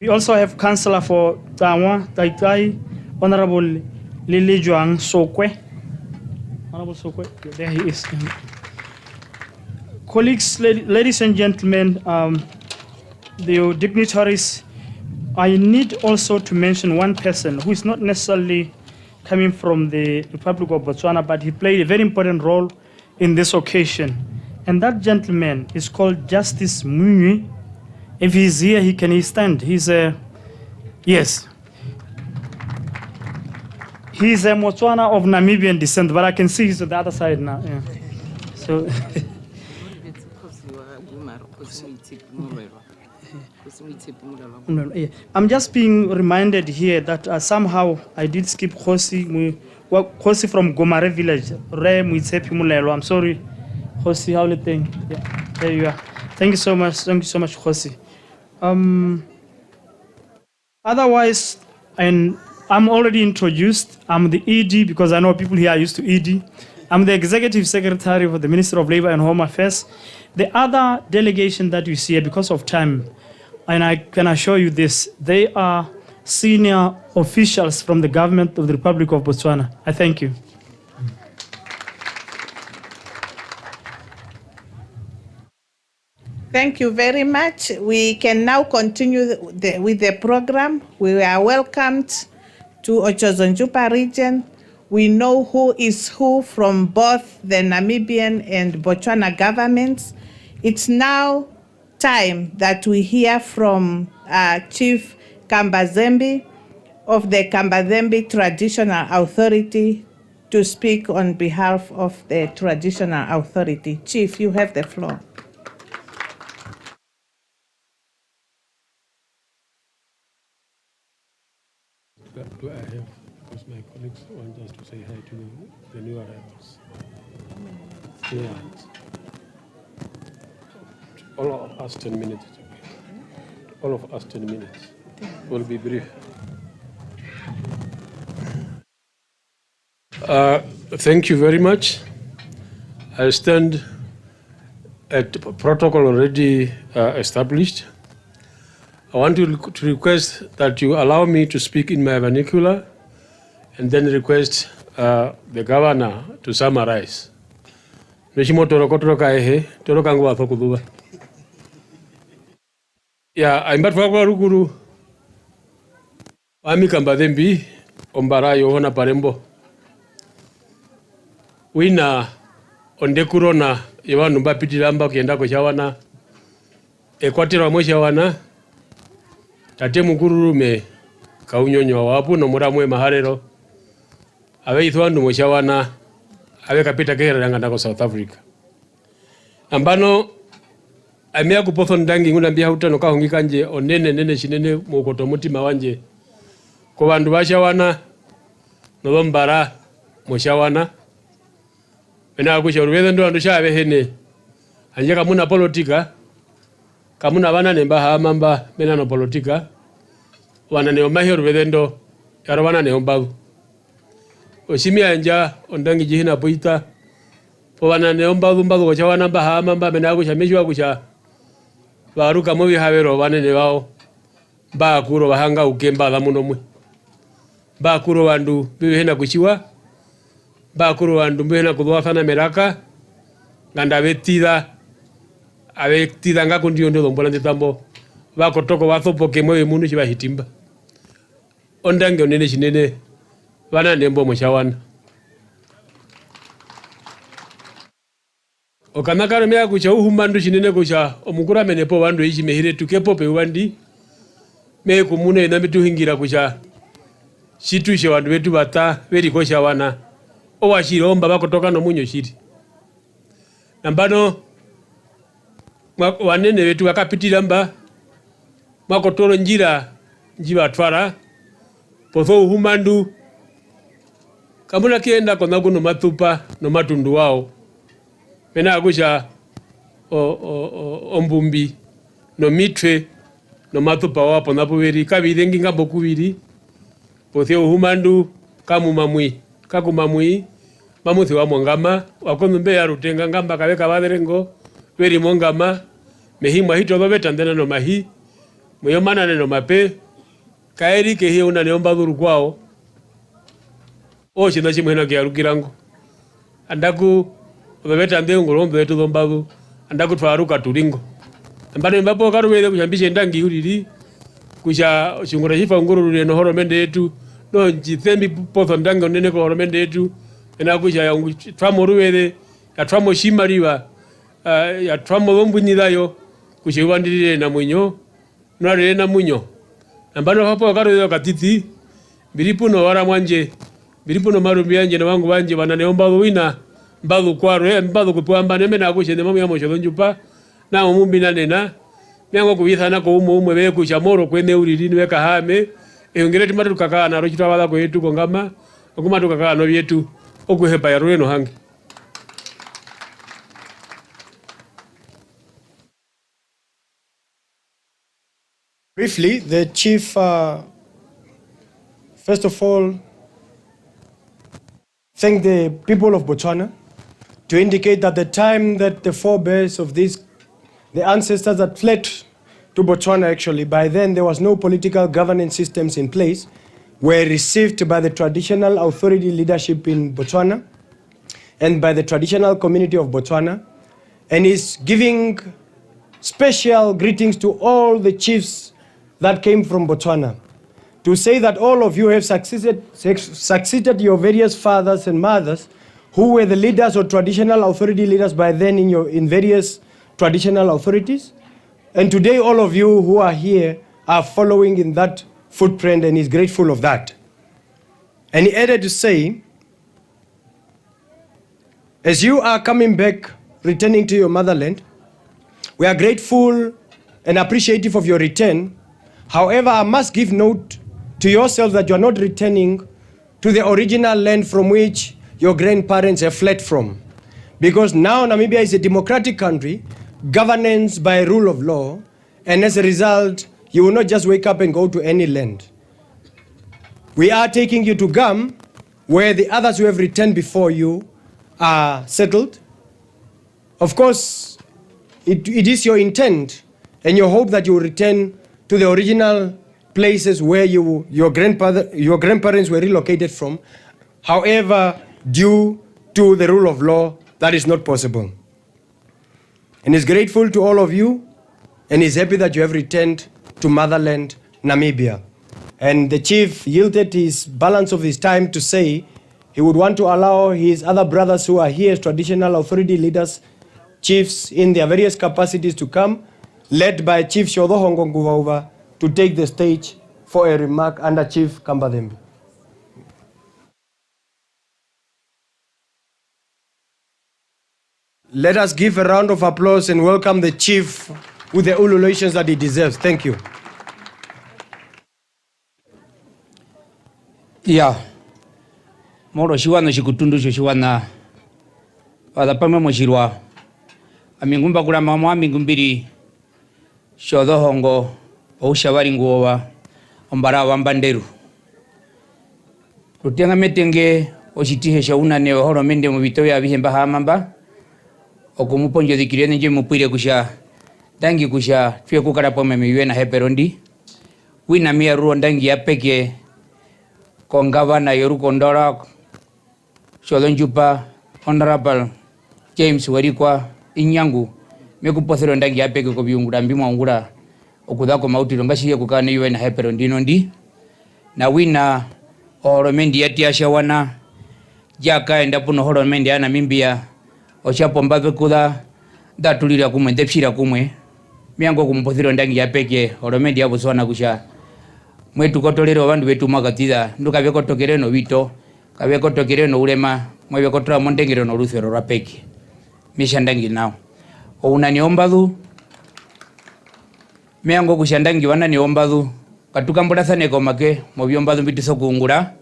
We also have Councillor for Tangwa, Taitai, Honorable Lili Juang Sokwe. Honorable Sokwe, there he is. Colleagues, ladies and gentlemen, the dignitaries, I need also to mention one person who is not necessarily coming from the Republic of Botswana, but he played a very important role in this occasion. And that gentleman is called Justice Munyi. If he's here, can he stand? He's a, yes. He's a Botswana of Namibian descent, but I can see he's on the other side now. Yeah. So. I'm just being reminded here that somehow I did skip Khosi from Gomare village. I'm sorry, Khosi, how the thing? Yeah, there you are. Thank you so much. Thank you so much, Khosi. Otherwise, and I'm already introduced. I'm the ED because I know people here are used to ED. I'm the Executive Secretary for the Ministry of Labor and Home Affairs. The other delegation that you see here, because of time, and I can assure you this, they are senior officials from the government of the Republic of Botswana. I thank you. Thank you very much. We can now continue with the program. We are welcomed to Ochozonjupa region. We know who is who from both the Namibian and Botswana governments. It's now time that we hear from Chief Kambazembe of the Kambazembe Traditional Authority to speak on behalf of the Traditional Authority. Chief, you have the floor. Do I have, because my colleagues want us to say hi to the new arrivals. Yeah. All of us 10 minutes. All of us 10 minutes. We'll be brief. Thank you very much. I stand at protocol already established. I want to request that you allow me to speak in my vernacular and then request the governor to summarize. Yeah, I'm back for Rukuru. Ami Kambazembe, Ombara Yohana Parembo. Wina ondekurona Ivan Mbapitilamba kienda kushawana. Ekwatira mwishawana. Tate mukururume kaunyonyo wapu no muramwe maharero. Awe ithwandu mwishawana. Awe kapita kehera rangandako South Africa. Ambano amea kupotho ndangi nguna mbia hutano kahungika nje onene shinene mukoto mutima wanje. Kwa bandu bashawana Nobombara mushawana. Wena akusha urwendo andu shabe hene. Anje kamuna politika. Kamuna bana nemba hamamba mena no politika. Wana ne omahyo urwendo yarwana ne ombagu. Oshimi anja ondangi jihina poita. Po wana ne ombagu mbagu wachawana mba hamamba mena akusha meshwa kusha. Baruka mubi habero bane ne bao. Ba kuro bahanga ukemba lamuno mwe. Ba kuro wandu bibi hena kushiwa. Ba kuro wandu bibi hena kudwafana meraka. Ganda abetida nga kundi ondo dombola ndetambo. Ba kotoko bathopo kemwe munu shiba hitimba. Ondange onene shinene bana nembo mushawana. okanakaro mea kucha uhumandu chinene kucha omukura menepo wandu ichi mehire tukepo pe wandi me kumune na mituhingira kucha shitushe wandu wetu bata veri kosha wana owashiro omba bakotoka no munyo shiri nambano wanene wetu wakapitira mba makotoro njira njiba twara potho uhumandu kamuna kienda kona kuno matupa no matundu wao mena akusha ombumbi no mitwe no matupa wapo napo veri kabiri ngambo kubiri pothio uhumandu kakumamui mamuthi wa mwangama wakono mbe ya rutenga ngamba kaweka baderengo veri mwangama mehimwa hito babeta ndena no mahi muyomana neno mape kaeri ke hiyo una neomba dhuru kwao o china chimwena kya rukirango andaku babeta nde ngolombe wetu dhombavu andaku twaruka turingo ambane mbapo karuwele kushambishe ndangi yuriri kusha chungura chifa nguru no horomende yetu no jithembi potho ndango nene ko horomende yetu ena kusha ya twamoruwele ya twamo shimariwa ya twamo lombunyidayo kushiwandirire na munyo nare na munyo ambano hapo karuwele katiti biripuno wara mwanje biripuno marumbi anje na wangu banje bananeomba wina mbadhu kwaro mbadhu kupamba neme na kushende mamu ya mosho njupa na omumbi nanena nyango kubithana ko umwe be kuchamoro kwene uriri weka hame eongere timatu tukakana ro chitawala ko yetu kongama okuma tukakana byetu okuhepa ya rueno hangi. Briefly, the chief, first of all, thank the people of Botswana to indicate that the time that the forebears of the ancestors that fled to Botswana, actually, by then there was no political governance systems in place, were received by the traditional authority leadership in Botswana and by the traditional community of Botswana, and is giving special greetings to all the chiefs that came from Botswana, to say that all of you have succeeded your various fathers and mothers who were the leaders or traditional authority leaders by then in various traditional authorities. And today all of you who are here are following in that footprint, and is grateful of that. And he added to say, as you are coming back, returning to your motherland, we are grateful and appreciative of your return. However, I must give note to yourself that you are not returning to the original land from which your grandparents have fled from. Because now Namibia is a democratic country, governance by rule of law, and as a result, you will not just wake up and go to any land. We are taking you to Gam, where the others who have returned before you are settled. Of course, it is your intent and your hope that you will return to the original places where your grandparents were relocated from. However, due to the rule of law, that is not possible. And is grateful to all of you, and is happy that you have returned to motherland, Namibia. And the chief yielded his balance of his time to say he would want to allow his other brothers who are here as traditional authority leaders, chiefs in their various capacities to come, led by Chief Shodohongo Nguvaova, to take the stage for a remark under Chief Kambadembe. Let us give a round of applause and welcome the chief with the ululations that he deserves. Thank you. Yeah. Moro shiwana shikutundu shiwana wadapame moshirwa amingumba kula mama amingumbiri Shodohongo oushabari nguowa ombara wambanderu rutenga metenge oshitihe shauna ne horo mende mu bito ya bihemba hamamba okumuponjo dikirene nje mupire kusha dangi kusha twe kukara pome miwena heperondi wina mia ruo dangi yapeke kongava na yoru kondora Shodonjupa Honorable James Warikwa Inyangu mekupothero ndangi yapeke ko biungura mbimwa ngura okudako mautiro ngashiye kukana yuwe na hepero ndino ndi na wina horomendi yatia shawana jaka endapuno horomendi ya Namibia oshapomba kuda datulira kumwe depshira kumwe miango kumpothiro ndangi ya peke oromendi ya Botswana kusha mwetu kotolero bandu betu makatida nduka kotokere no bito kabe kotokere no ulema mwebe kotra mondengero no ruthero rwa peke misha ndangi nao o unaniomba thu miango kusha ndangi wana niomba thu katuka mbodathane komake mobyomba thu bitiso kungura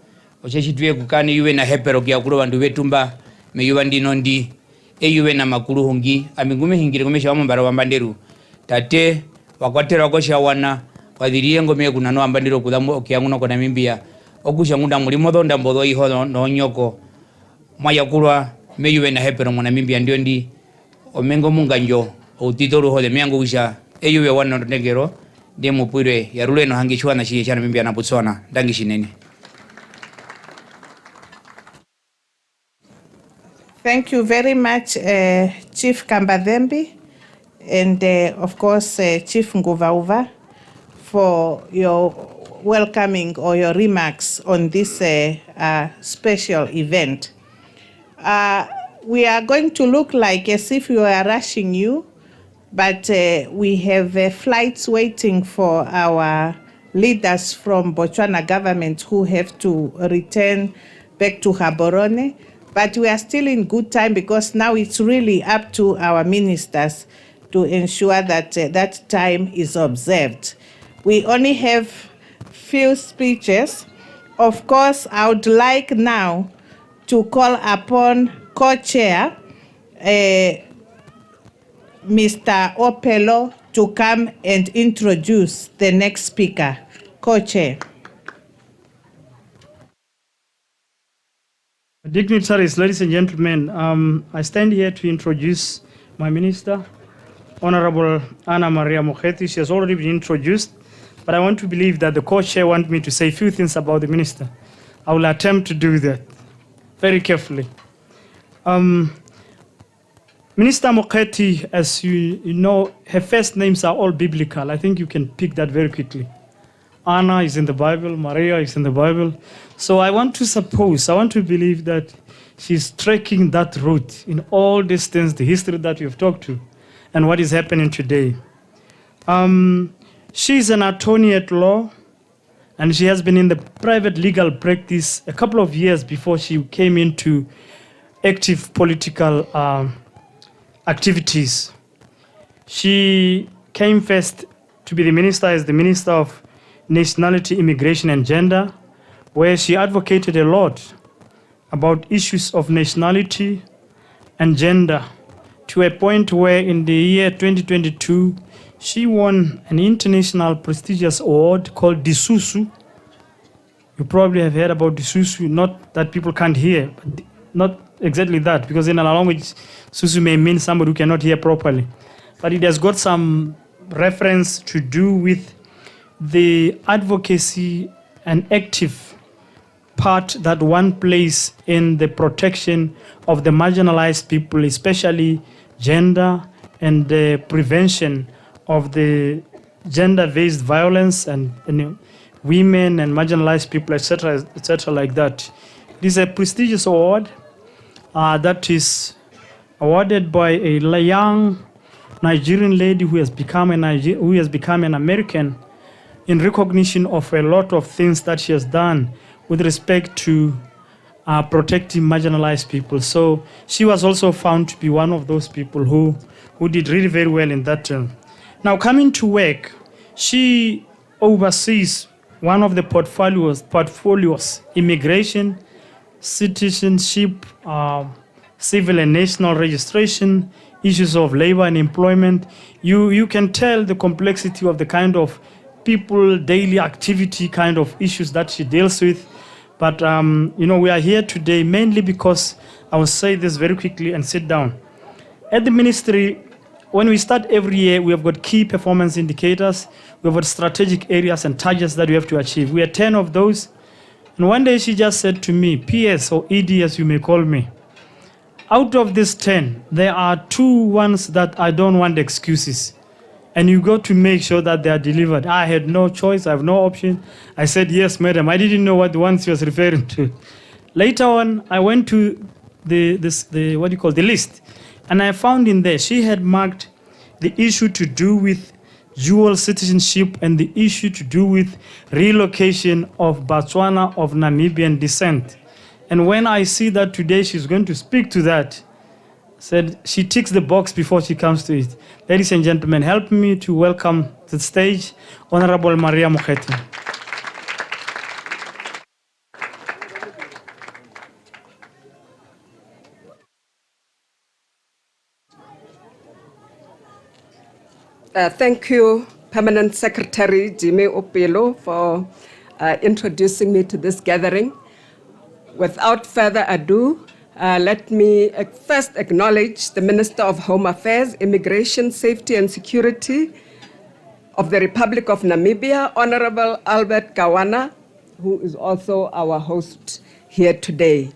osheshitwe kukani yuwe na hepero kya kulo bandu betumba meyuba ndinondi eyuwe na makuru hongi amigume hingire komesha wamambara wambanderu tate wakwatera kosha wana wadhirie ngome kuna no ambandiro kudamo okyanguno ko Namibia okusha ngunda mulimo dhonda mbodho iho no nyoko mwayakulwa meyuwe na hepero mo Namibia ndio ndi omengo munganjo outitoro hode miango kusha eyuwe wana ndengero de mupure yarule no hangishwa na shiye cha Namibia na Botswana ndangi shinene. Thank you very much, Chief Kambadhembi, and of course, Chief Nguvauva, for your welcoming or your remarks on this special event. We are going to look like as if we are rushing you, but we have flights waiting for our leaders from Botswana government who have to return back to Gaborone. But we are still in good time because now it's really up to our ministers to ensure that that time is observed. We only have few speeches. Of course, I would like now to call upon co-chair Mr. Opelo to come and introduce the next speaker. Co-chair. Dignitaries, ladies and gentlemen, I stand here to introduce my minister, Honorable Anna Maria Mokheti. She has already been introduced, but I want to believe that the co-chair wants me to say a few things about the minister. I will attempt to do that very carefully. Minister Mokheti, as you know, her first names are all biblical. I think you can pick that very quickly. Anna is in the Bible, Maria is in the Bible. So I want to believe that she's tracking that route in all these things, the history that we've talked to, and what is happening today. She's an attorney at law, and she has been in the private legal practice a couple of years before she came into active political activities. She came first to be the minister as the Minister of Nationality, Immigration and Gender, where she advocated a lot about issues of nationality and gender, to a point where in the year 2022, she won an international prestigious award called Disusu. You probably have heard about Disusu, not that people can't hear, but not exactly that, because in our language, Susu may mean somebody who cannot hear properly. But it has got some reference to do with the advocacy and active part that one plays in the protection of the marginalized people, especially gender, and the prevention of the gender-based violence and women and marginalized people, etc., like that. It is a prestigious award that is awarded by a young Nigerian lady who has become an American, in recognition of a lot of things that she has done with respect to protecting marginalized people. So she was also found to be one of those people who did really very well in that term. Now, coming to work, she oversees one of the portfolios, immigration, citizenship, civil and national registration, issues of labor and employment. You can tell the complexity of the kind of people, daily activity kind of issues that she deals with. But, we are here today mainly because, I will say this very quickly and sit down. At the ministry, when we start every year, we have got key performance indicators. We have got strategic areas and targets that we have to achieve. We are 10 of those. And one day she just said to me, PS or ED as you may call me, out of these 10, there are 2 ones that I don't want excuses. And you got to make sure that they are delivered. I had no choice. I have no option. I said, yes, madam. I didn't know what the ones she was referring to. Later on, I went to the list. And I found in there, she had marked the issue to do with dual citizenship and the issue to do with relocation of Batswana of Namibian descent. And when I see that today she's going to speak to that, said she ticks the box before she comes to it. Ladies and gentlemen, help me to welcome to the stage Honorable Maria Mokgethi. Thank you, Permanent Secretary Jimmy Opelo, for introducing me to this gathering. Without further ado, let me first acknowledge the Minister of Home Affairs, Immigration, Safety and Security of the Republic of Namibia, Honorable Albert Kawana, who is also our host here today.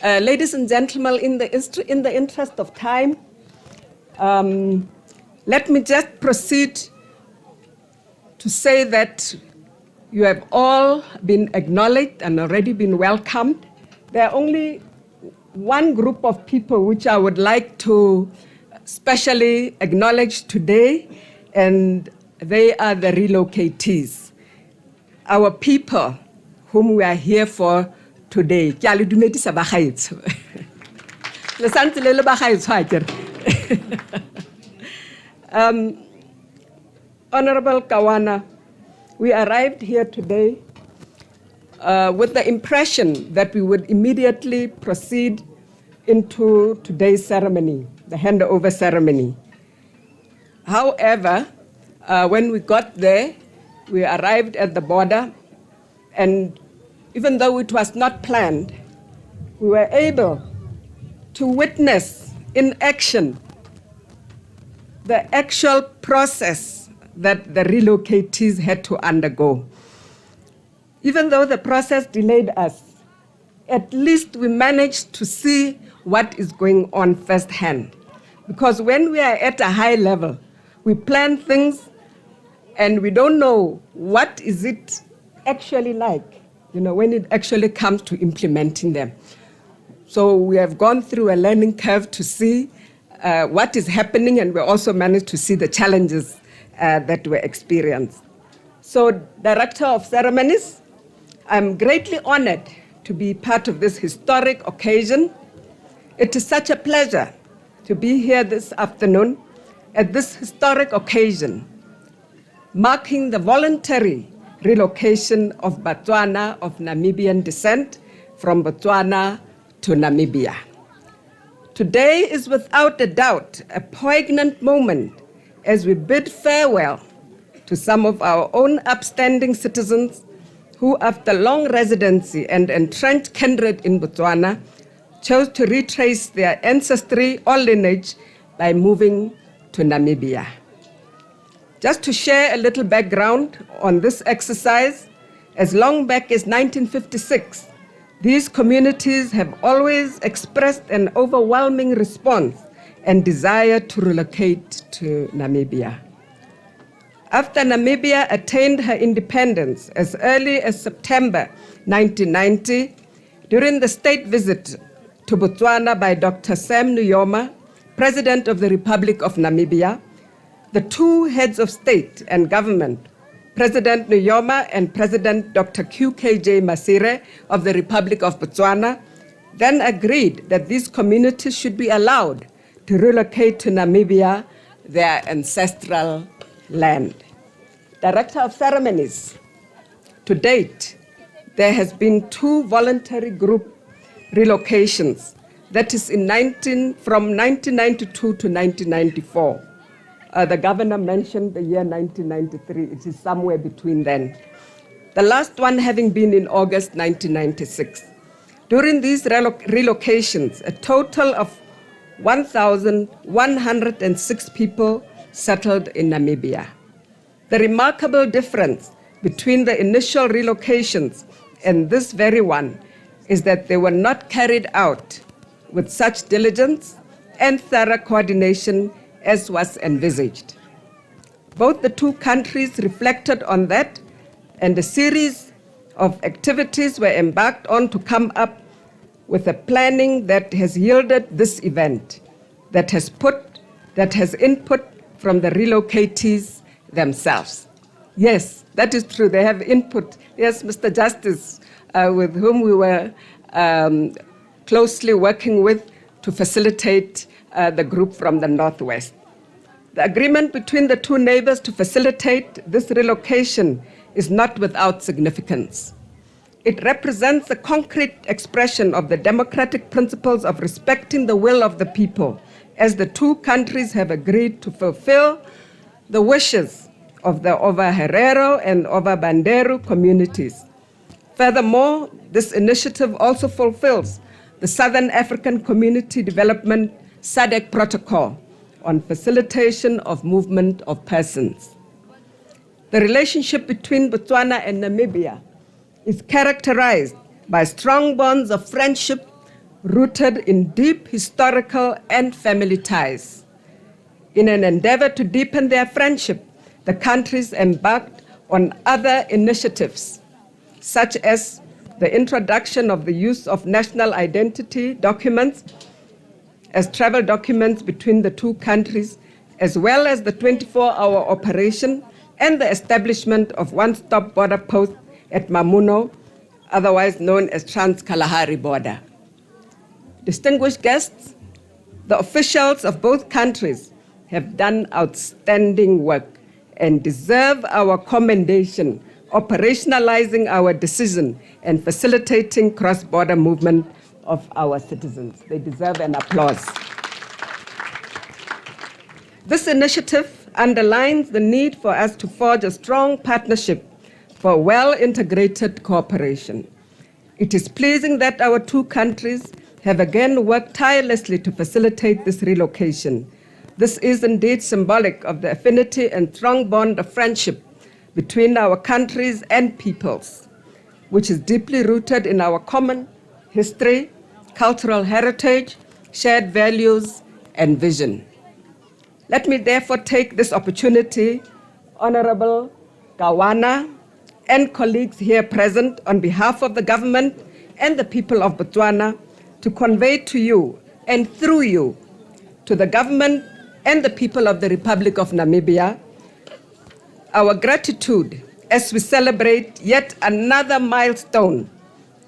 Ladies and gentlemen, in the interest of time, let me just proceed to say that you have all been acknowledged and already been welcomed. There are only one group of people which I would like to specially acknowledge today, and they are the relocatees, our people whom we are here for today. Ke a le dumedisa bagaetsho. Le santse le le bagaetsho akere. Honorable Kawana, we arrived here today with the impression that we would immediately proceed into today's ceremony, the handover ceremony. However, when we got there, we arrived at the border, and even though it was not planned, we were able to witness in action the actual process that the relocatees had to undergo. Even though the process delayed us, at least we managed to see what is going on firsthand. Because when we are at a high level, we plan things and we don't know what is it actually like, when it actually comes to implementing them. So we have gone through a learning curve to see what is happening, and we also managed to see the challenges that were experienced. So, Director of Ceremonies, I'm greatly honored to be part of this historic occasion. It is such a pleasure to be here this afternoon at this historic occasion, marking the voluntary relocation of Batswana of Namibian descent from Botswana to Namibia. Today is without a doubt a poignant moment as we bid farewell to some of our own upstanding citizens who, after long residency and entrenched kindred in Botswana, chose to retrace their ancestry or lineage by moving to Namibia. Just to share a little background on this exercise, as long back as 1956, these communities have always expressed an overwhelming response and desire to relocate to Namibia. After Namibia attained her independence as early as September 1990, during the state visit to Botswana by Dr. Sam Nujoma, President of the Republic of Namibia, the two heads of state and government, President Nujoma and President Dr. QKJ Masire of the Republic of Botswana, then agreed that these communities should be allowed to relocate to Namibia, their ancestral land. Director of Ceremonies, to date, there has been 2 voluntary group relocations, that is from 1992 to 1994. The governor mentioned the year 1993. It is somewhere between then. The last one having been in August 1996. During these relocations, a total of 1,106 people settled in Namibia. The remarkable difference between the initial relocations and this very one is that they were not carried out with such diligence and thorough coordination as was envisaged. Both the two countries reflected on that, and a series of activities were embarked on to come up with a planning that has yielded this event. that has input from the relocatees themselves. Yes, that is true. They have input. Yes, Mr. Justice, with whom we were closely working with to facilitate the group from the Northwest. The agreement between the two neighbors to facilitate this relocation is not without significance. It represents a concrete expression of the democratic principles of respecting the will of the people, as the two countries have agreed to fulfill the wishes of the Ova Herero and Ova Banderu communities. Furthermore, this initiative also fulfills the Southern African Community Development SADC Protocol on facilitation of movement of persons. The relationship between Botswana and Namibia is characterized by strong bonds of friendship rooted in deep historical and family ties. In an endeavor to deepen their friendship, the countries embarked on other initiatives, such as the introduction of the use of national identity documents as travel documents between the two countries, as well as the 24-hour operation and the establishment of one-stop border post at Mamuno, otherwise known as Trans-Kalahari border. Distinguished guests, the officials of both countries have done outstanding work and deserve our commendation, operationalizing our decision and facilitating cross-border movement of our citizens. They deserve an applause. This initiative underlines the need for us to forge a strong partnership for well-integrated cooperation. It is pleasing that our two countries have again worked tirelessly to facilitate this relocation. This is indeed symbolic of the affinity and strong bond of friendship between our countries and peoples, which is deeply rooted in our common history, cultural heritage, shared values, and vision. Let me therefore take this opportunity, Honorable Kawana and colleagues here present, on behalf of the government and the people of Botswana, to convey to you and through you to the government and the people of the Republic of Namibia our gratitude as we celebrate yet another milestone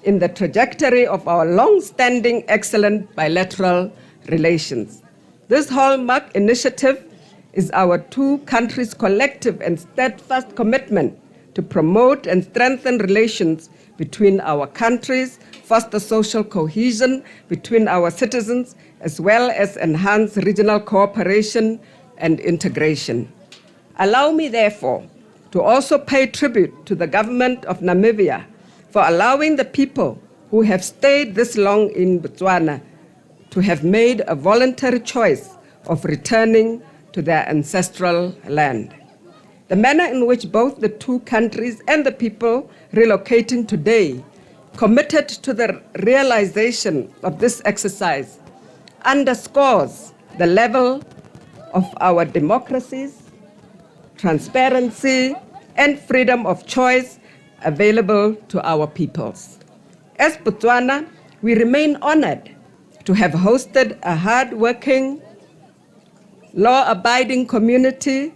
in the trajectory of our long-standing excellent bilateral relations. This hallmark initiative is our two countries' collective and steadfast commitment to promote and strengthen relations between our countries, foster social cohesion between our citizens, as well as enhance regional cooperation and integration. Allow me, therefore, to also pay tribute to the government of Namibia for allowing the people who have stayed this long in Botswana to have made a voluntary choice of returning to their ancestral land. The manner in which both the two countries and the people relocating today committed to the realization of this exercise underscores the level of our democracies, transparency, and freedom of choice available to our peoples. As Botswana, we remain honored to have hosted a hard-working, law-abiding community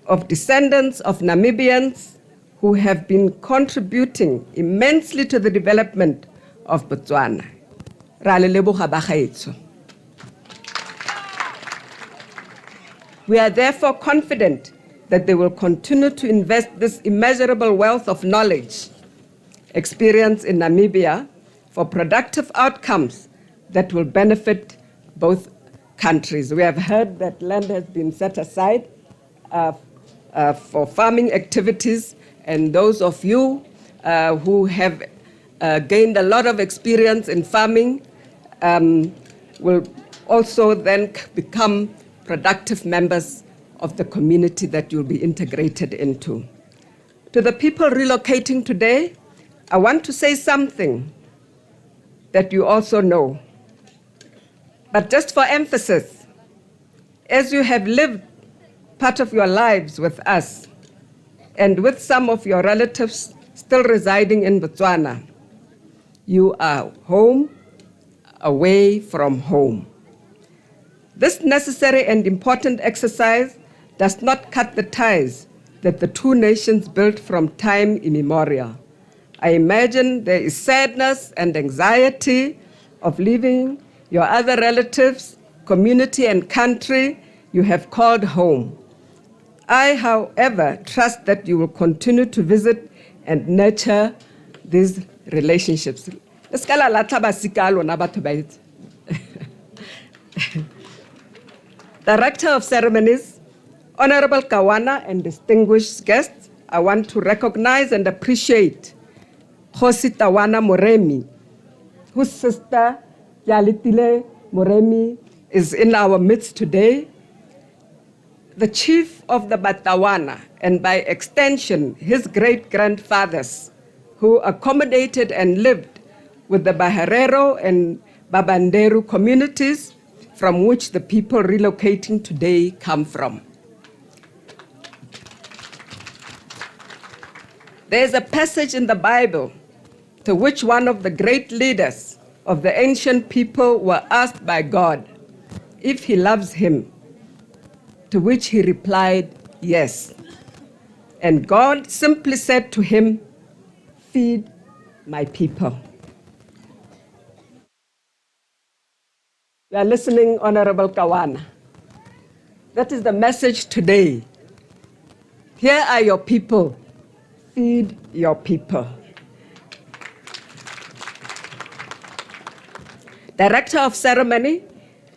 of descendants of Namibians who have been contributing immensely to the development of Botswana. Ra le leboga bagaetsho. We are therefore confident that they will continue to invest this immeasurable wealth of knowledge, experience in Namibia for productive outcomes that will benefit both countries. We have heard that land has been set aside for farming activities, and those of you who have gained a lot of experience in farming will also then become productive members of the community that you'll be integrated into. To the people relocating today, I want to say something that you also know. But just for emphasis, as you have lived part of your lives with us and with some of your relatives still residing in Botswana, you are home, away from home. This necessary and important exercise does not cut the ties that the two nations built from time immemorial. I imagine there is sadness and anxiety of leaving your other relatives, community, and country you have called home. I, however, trust that you will continue to visit and nurture these relationships. Director of Ceremonies, Honorable Kawana, and distinguished guests, I want to recognize and appreciate Khosi Tawana Moremi, whose sister, Yalitile Moremi, is in our midst today. The chief of the Batswana, and by extension, his great-grandfathers, who accommodated and lived with the Baharero and Babanderu communities from which the people relocating today come from. There's a passage in the Bible to which one of the great leaders of the ancient people were asked by God if he loves him, to which he replied, yes. And God simply said to him, feed my people. You are listening, Honorable Kawana. That is the message today. Here are your people. Feed your people. Director of Ceremony,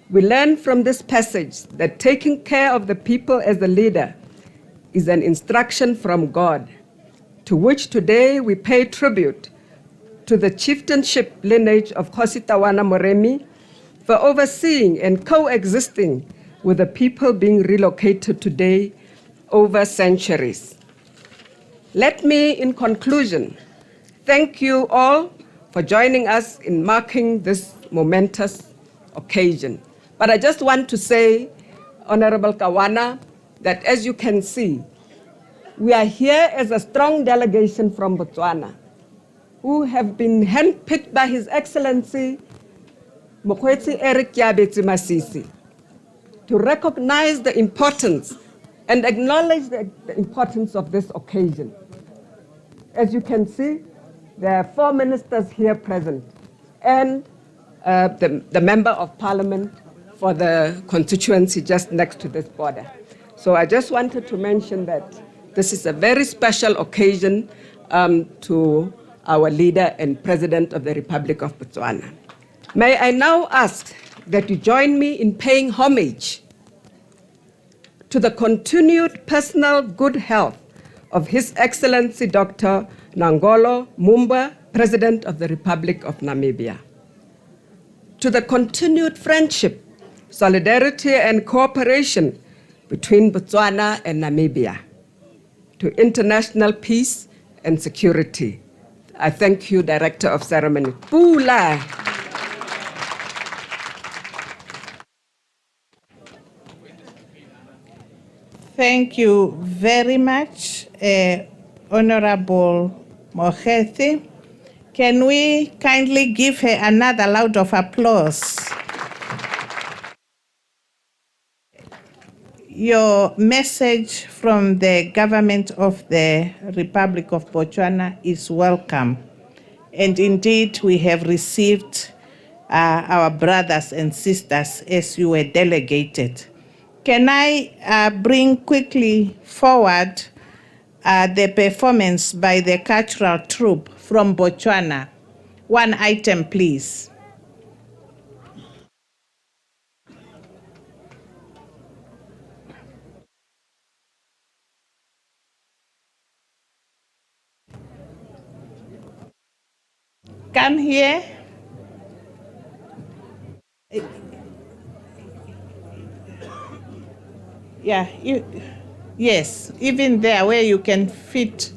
we learn from this passage that taking care of the people as a leader is an instruction from God, to which today we pay tribute to the chieftainship lineage of Khosi Tawana Moremi for overseeing and coexisting with the people being relocated today over centuries. Let me, in conclusion, thank you all for joining us in marking this momentous occasion. But I just want to say, Honorable Kawana, that as you can see, we are here as a strong delegation from Botswana who have been handpicked by His Excellency Mokgweetsi Eric Kiabetsi Masisi to recognize the importance and acknowledge the importance of this occasion. As you can see, there are 4 ministers here present and the Member of Parliament for the constituency just next to this border. So I just wanted to mention that this is a very special occasion to our leader and President of the Republic of Botswana. May I now ask that you join me in paying homage to the continued personal good health of His Excellency Dr. Nangolo Mumba, President of the Republic of Namibia. To the continued friendship, solidarity, and cooperation between Botswana and Namibia. To international peace and security. I thank you, Director of Ceremony. Pula. Thank you very much, Honorable Mohethi. Can we kindly give her another round of applause? Your message from the government of the Republic of Botswana is welcome. And indeed, we have received our brothers and sisters as you were delegated. Can I bring quickly forward the performance by the cultural troupe from Botswana? One item, please. Come here. Yeah, yes, even there where you can fit.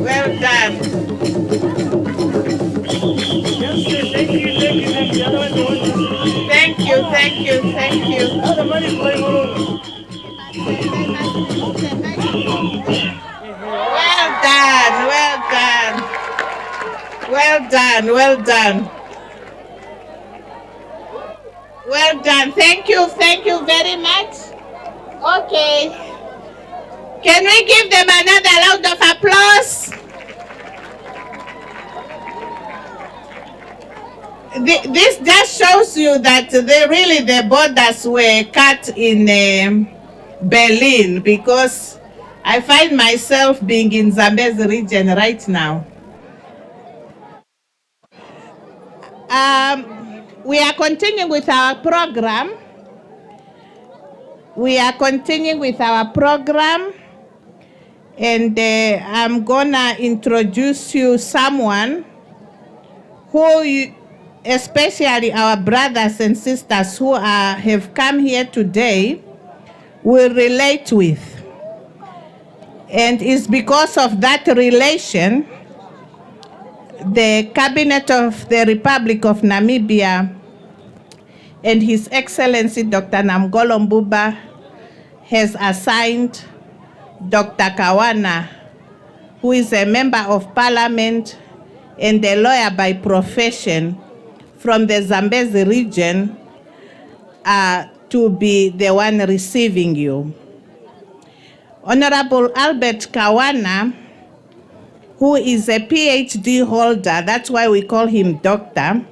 Well done. Thank you, thank you, thank you. Well done, well done. Well done, well done. Well done. Thank you very much. Okay. Can we give them another round of applause? This just shows you that the borders were cut in Berlin, because I find myself being in Zambezi region right now. We are continuing with our program. And I'm gonna introduce you someone who especially our brothers and sisters who have come here today will relate with. And it's because of that relation, the Cabinet of the Republic of Namibia and His Excellency Dr. Namgolo Mbuba has assigned Dr. Kawana, who is a member of parliament and a lawyer by profession from the Zambezi region, to be the one receiving you. Honorable Albert Kawana, who is a PhD holder, that's why we call him doctor,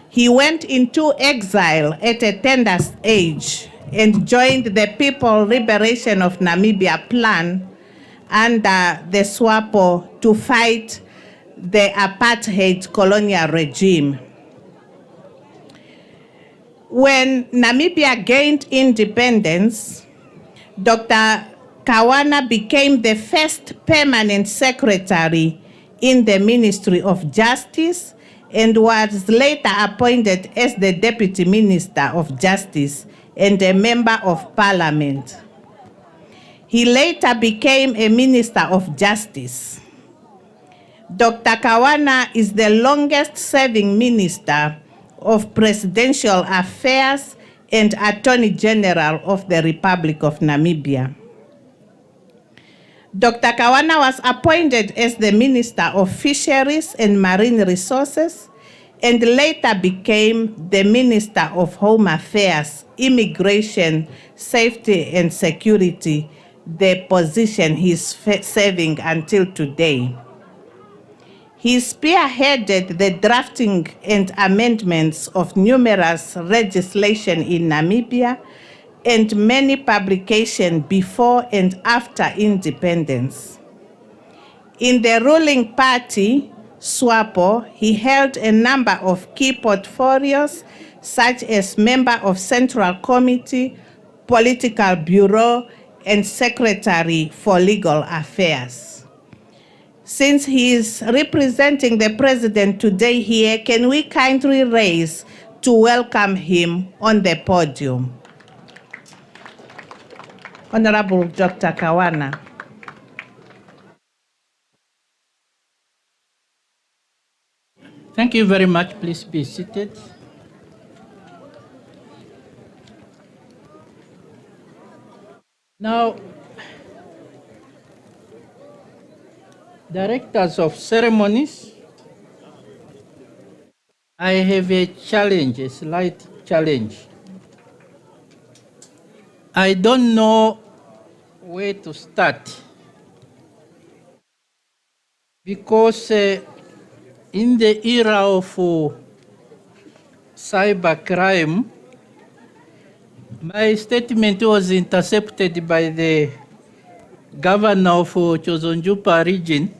he went into exile at a tender age and joined the People Liberation of Namibia plan under the SWAPO to fight the apartheid colonial regime. When Namibia gained independence, Dr. Kawana became the first permanent secretary in the Ministry of Justice and was later appointed as the Deputy Minister of Justice and a Member of Parliament. He later became a Minister of Justice. Dr. Kawana is the longest-serving Minister of Presidential Affairs and Attorney General of the Republic of Namibia. Dr. Kawana was appointed as the Minister of Fisheries and Marine Resources and later became the Minister of Home Affairs, Immigration, Safety and Security, the position he's serving until today. He spearheaded the drafting and amendments of numerous legislation in Namibia and many publications before and after independence. In the ruling party, SWAPO, he held a number of key portfolios, such as member of Central Committee, Political Bureau, and Secretary for Legal Affairs. Since he is representing the President today here, can we kindly raise to welcome him on the podium? Honorable Dr. Kawana. Thank you very much. Please be seated. Now, directors of ceremonies, I have a challenge, a slight challenge. I don't know where to start because in the era of cybercrime, my statement was intercepted by the governor of Chozonjupa region.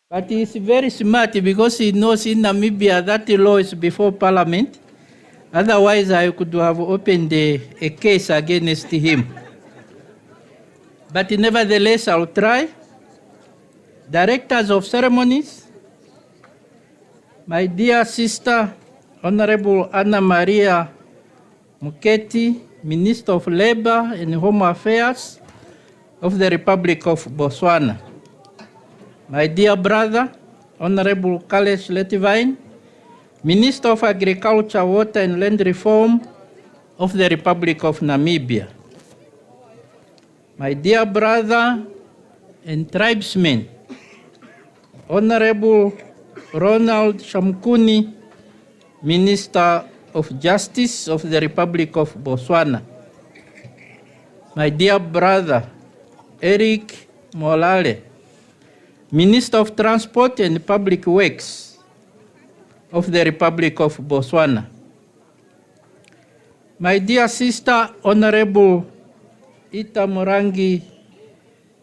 But he's very smart because he knows in Namibia that the law is before parliament. Otherwise, I could have opened a case against him. But nevertheless, I'll try. Directors of ceremonies, my dear sister, Honorable Anna Maria Muketi, Minister of Labor and Home Affairs of the Republic of Botswana. My dear brother, Honorable Kalesh Letivine, Minister of Agriculture, Water and Land Reform of the Republic of Namibia. My dear brother and tribesmen, Honorable Ronald Shamkuni, Minister of Justice of the Republic of Botswana. My dear brother, Eric Molale, Minister of Transport and Public Works of the Republic of Botswana. My dear sister, Honorable Ita Morangi,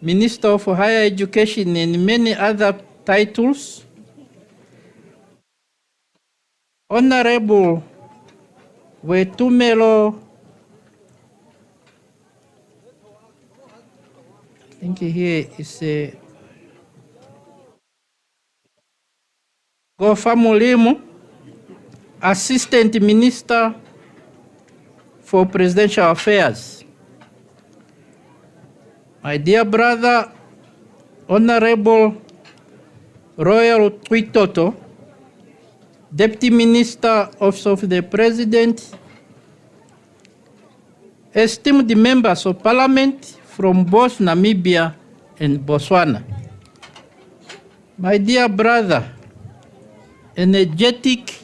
Minister of Higher Education and many other titles. Honorable Wetumelo, I think here is a Gofamulimu, Assistant Minister for Presidential Affairs. My dear brother, Honorable Royal Twitoto, Deputy Minister, Office of the President, esteemed members of Parliament from both Namibia and Botswana. My dear brother, energetic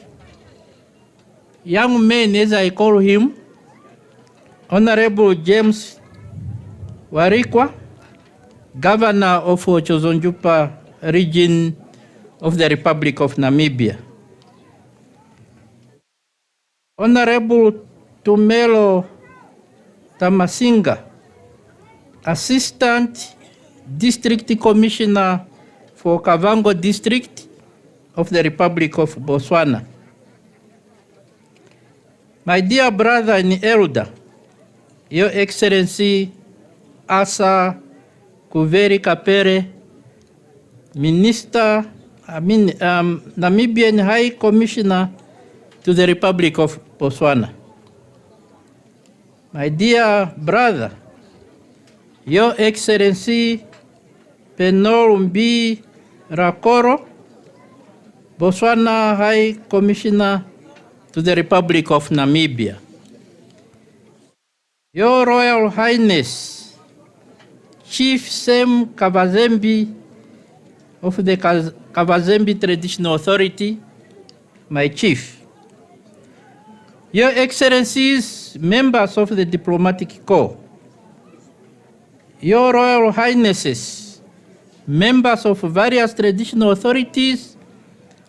young man, as I call him, Honorable James Warikwa, Governor of Chozonjupa region of the Republic of Namibia. Honorable Tumelo Tamasinga, Assistant District Commissioner for Kavango District of the Republic of Botswana. My dear brother and elder, Your Excellency Asa Kuveri Kapere, Namibian High Commissioner to the Republic of Botswana. My dear brother, Your Excellency Penolombi Rakoro, Botswana High Commissioner to the Republic of Namibia. Your Royal Highness, Chief Sem Kavazembi of the Kavazembi Traditional Authority, my chief. Your Excellencies, members of the Diplomatic Corps, Your Royal Highnesses, members of various traditional authorities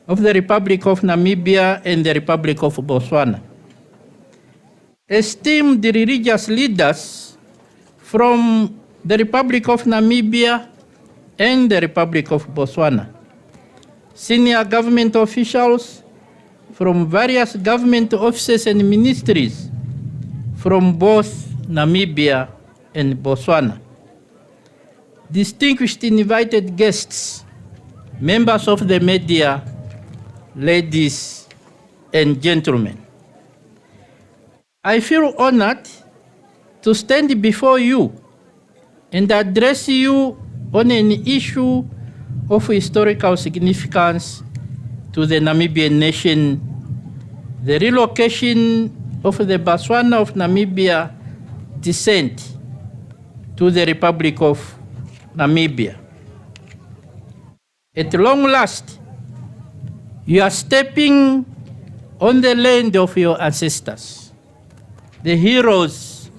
of the Republic of Namibia and the Republic of Botswana, esteemed religious leaders from the Republic of Namibia and the Republic of Botswana, senior government officials from various government offices and ministries from both Namibia and Botswana, distinguished invited guests, members of the media, ladies and gentlemen. I feel honored to stand before you and address you on an issue of historical significance to the Namibian nation, the relocation of the Batswana of Namibia descent to the Republic of Namibia. At long last, you are stepping on the land of your ancestors, the heroes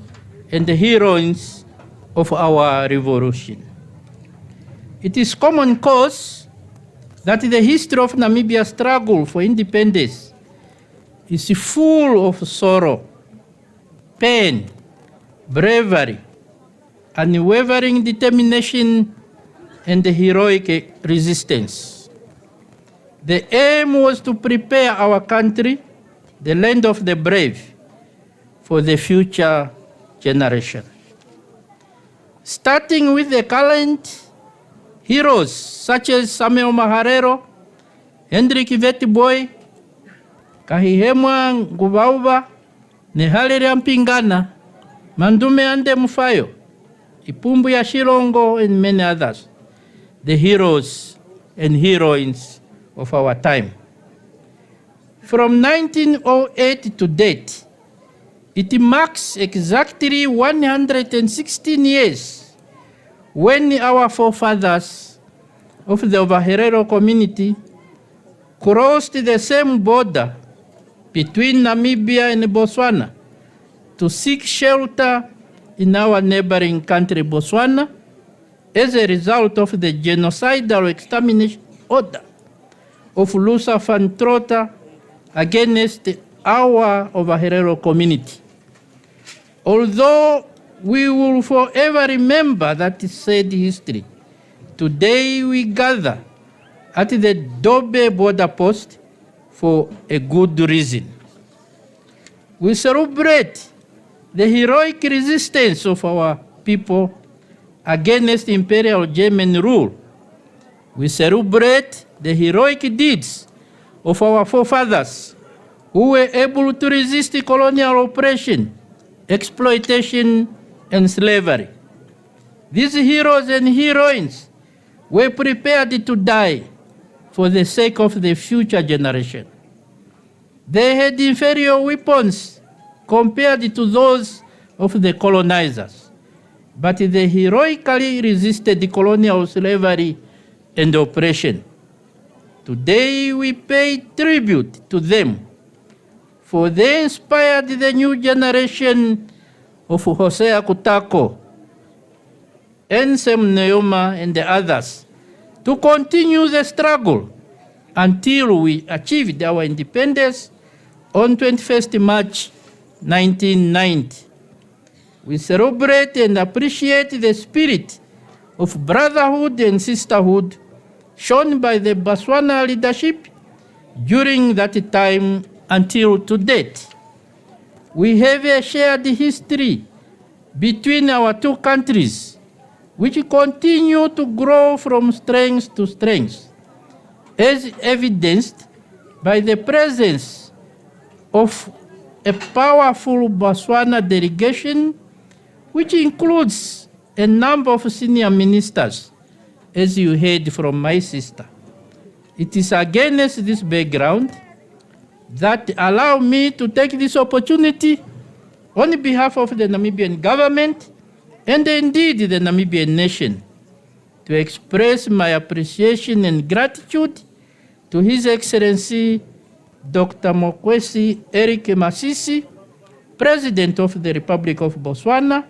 and the heroines of our revolution. It is common cause that the history of Namibia's struggle for independence is full of sorrow, pain, bravery, unwavering determination, and heroic resistance. The aim was to prepare our country, the land of the brave, for the future generation. Starting with the current heroes such as Samuel Maharero, Hendrik Witbooi, Kahihemwa Ngubauba, Nehalere Mpingana, Mandume Ande Mufayo, Ipumbu ya Shilongo, and many others, the heroes and heroines of our time. From 1908 to date, it marks exactly 116 years when our forefathers of the Ovaherero community crossed the same border between Namibia and Botswana to seek shelter in our neighboring country, Botswana, as a result of the genocidal extermination order of Lusa van Trota against our Ovaherero community. Although we will forever remember that sad history, today we gather at the Dobe border post for a good reason. We celebrate the heroic resistance of our people against Imperial German rule. We celebrate the heroic deeds of our forefathers who were able to resist colonial oppression, exploitation, and slavery. These heroes and heroines were prepared to die for the sake of the future generation. They had inferior weapons compared to those of the colonizers, but they heroically resisted colonial slavery and oppression. Today we pay tribute to them, for they inspired the new generation of Hosea Kutako, Ensem Neoma, and the others to continue the struggle until we achieved our independence on 21st March 1990. We celebrate and appreciate the spirit of brotherhood and sisterhood shown by the Batswana leadership during that time until to date. We have a shared history between our two countries, which continue to grow from strength to strength, as evidenced by the presence of a powerful Batswana delegation, which includes a number of senior ministers, as you heard from my sister. It is against this background that allow me to take this opportunity on behalf of the Namibian government and indeed the Namibian nation to express my appreciation and gratitude to His Excellency Dr. Mokwesi Eric Masisi, President of the Republic of Botswana,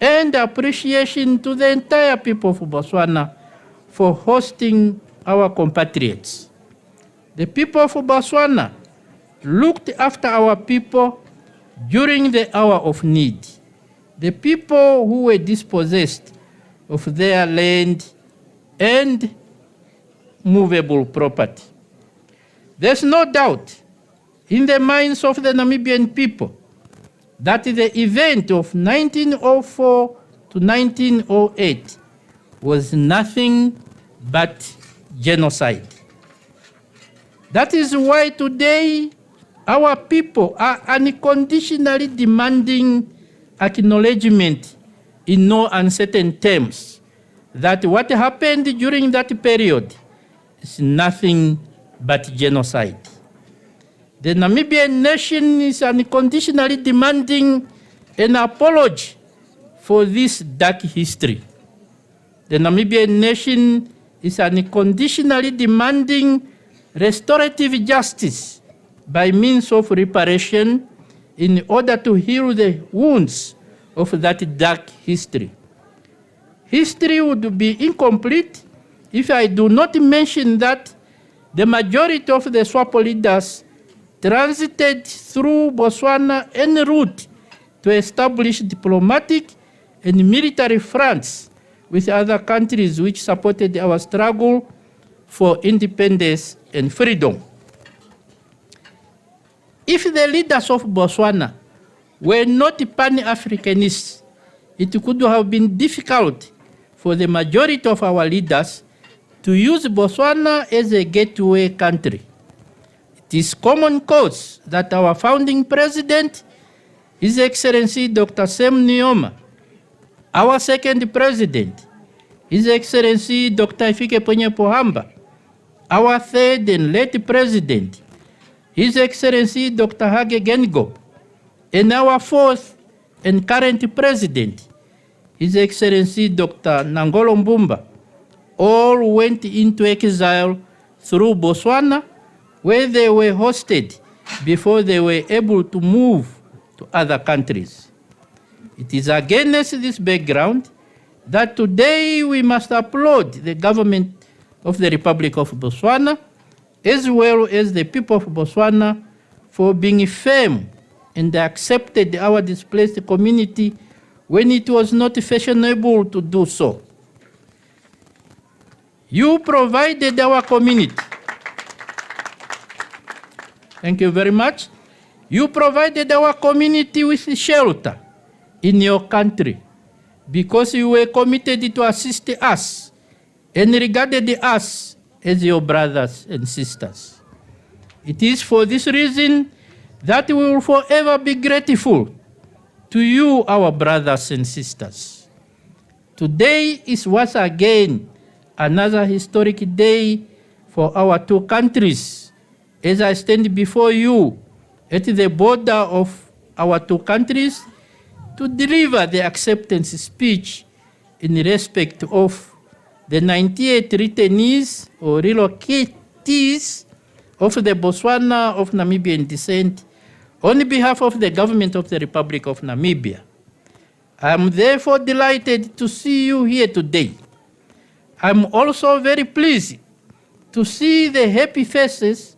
and appreciation to the entire people of Botswana for hosting our compatriots. The people of Botswana looked after our people during the hour of need. The people who were dispossessed of their land and movable property. There's no doubt in the minds of the Namibian people that the event of 1904 to 1908 was nothing but genocide. That is why today our people are unconditionally demanding acknowledgement in no uncertain terms that what happened during that period is nothing but genocide. The Namibian nation is unconditionally demanding an apology for this dark history. The Namibian nation is unconditionally demanding restorative justice by means of reparation in order to heal the wounds of that dark history. History would be incomplete if I do not mention that the majority of the SWAPO leaders transited through Botswana en route to establish diplomatic and military fronts with other countries which supported our struggle for independence and freedom. If the leaders of Botswana were not Pan-Africanists, it could have been difficult for the majority of our leaders to use Botswana as a gateway country. It is common cause that our founding president, His Excellency Dr. Sam Nujoma, our second president, His Excellency Dr. Hifikepunye Pohamba, our third and late president, His Excellency Dr. Hage Geingob, and our fourth and current president, His Excellency Dr. Nangolo Mbumba, all went into exile through Botswana, where they were hosted before they were able to move to other countries. It is against this background that today we must applaud the government of the Republic of Botswana, as well as the people of Botswana, for being firm and accepted our displaced community when it was not fashionable to do so. You provided our community. Thank you very much. You provided our community with shelter in your country because you were committed to assist us and regarded us as your brothers and sisters. It is for this reason that we will forever be grateful to you, our brothers and sisters. Today is once again another historic day for our two countries as I stand before you at the border of our two countries to deliver the acceptance speech in respect of the 98 returnees or relocatees of the Batswana of Namibian descent on behalf of the government of the Republic of Namibia. I am therefore delighted to see you here today. I'm also very pleased to see the happy faces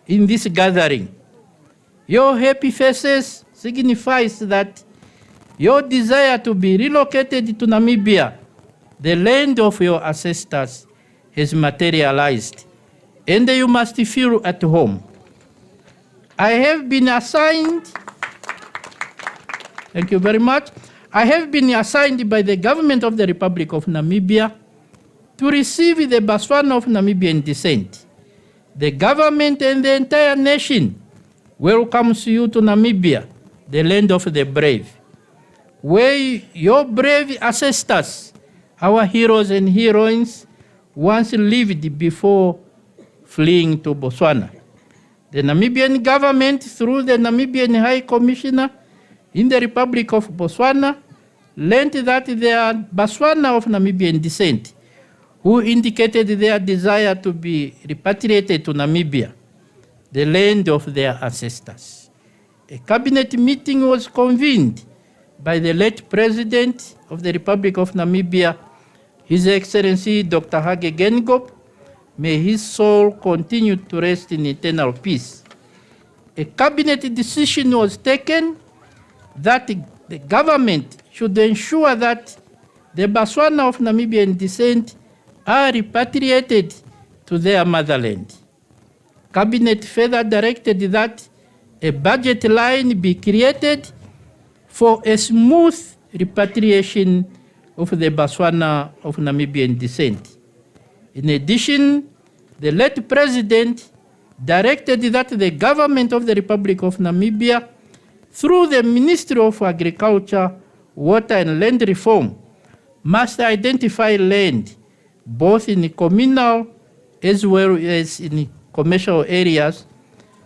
in this gathering. Your happy faces signifies that your desire to be relocated to Namibia, the land of your ancestors, has materialized, and you must feel at home. I have been assigned, thank you very much, I have been assigned by the government of the Republic of Namibia to receive the Batswana of Namibian descent. The government and the entire nation welcomes you to Namibia, the land of the brave, where your brave ancestors, our heroes and heroines, once lived before fleeing to Botswana. The Namibian government, through the Namibian High Commissioner in the Republic of Botswana, learned that they are Batswana of Namibian descent, who indicated their desire to be repatriated to Namibia, the land of their ancestors. A cabinet meeting was convened by the late President of the Republic of Namibia, His Excellency Dr. Hage Geingob, may his soul continue to rest in eternal peace. A cabinet decision was taken that the government should ensure that the Batswana of Namibian descent are repatriated to their motherland. Cabinet further directed that a budget line be created for a smooth repatriation of the Batswana of Namibian descent. In addition, the late president directed that the government of the Republic of Namibia, through the Ministry of Agriculture, Water and Land Reform, must identify land, both in communal as well as in commercial areas,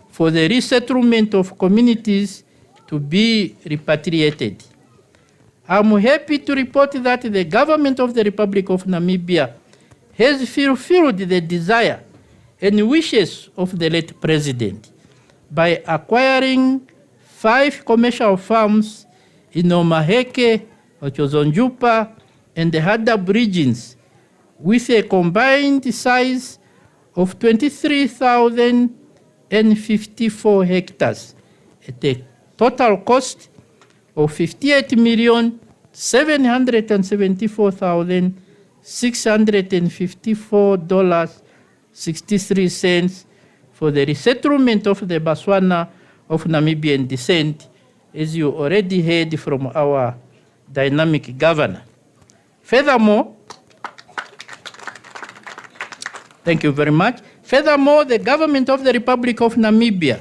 for the resettlement of communities to be repatriated. I'm happy to report that the government of the Republic of Namibia has fulfilled the desire and wishes of the late president by acquiring 5 commercial farms in Omaheke, Ochozonjupa, and the Hadab regions with a combined size of 23,054 hectares at a total cost of $58,774,654.63 for the resettlement of the Batswana of Namibian descent, as you already heard from our dynamic governor. Furthermore, thank you very much. Furthermore, the government of the Republic of Namibia,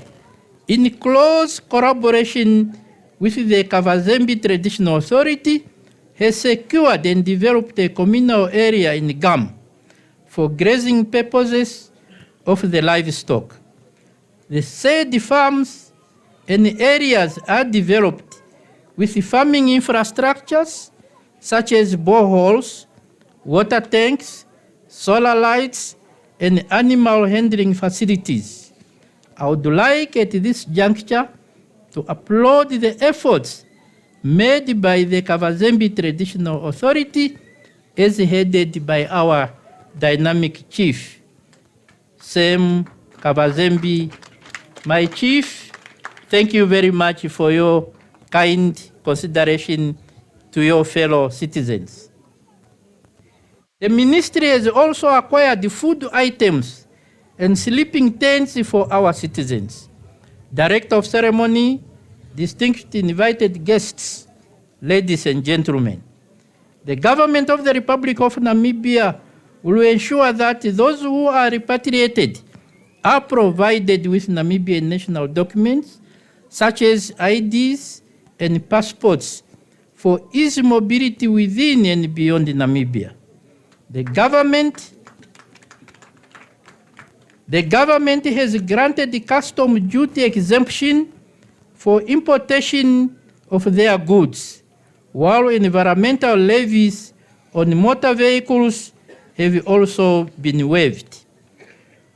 in close collaboration with the Kavazembe Traditional Authority, has secured and developed a communal area in Gam for grazing purposes of the livestock. The said farms and areas are developed with farming infrastructures such as boreholes, water tanks, solar lights, and animal handling facilities. I would like at this juncture to applaud the efforts made by the Kavazembe Traditional Authority as headed by our dynamic chief. Sam Kavazembe, my chief, thank you very much for your kind consideration to your fellow citizens. The ministry has also acquired food items and sleeping tents for our citizens. Director of Ceremony, distinguished invited guests, ladies and gentlemen, the government of the Republic of Namibia will ensure that those who are repatriated are provided with Namibian national documents, such as IDs and passports, for easy mobility within and beyond Namibia. The government has granted the custom duty exemption for importation of their goods, while environmental levies on motor vehicles have also been waived.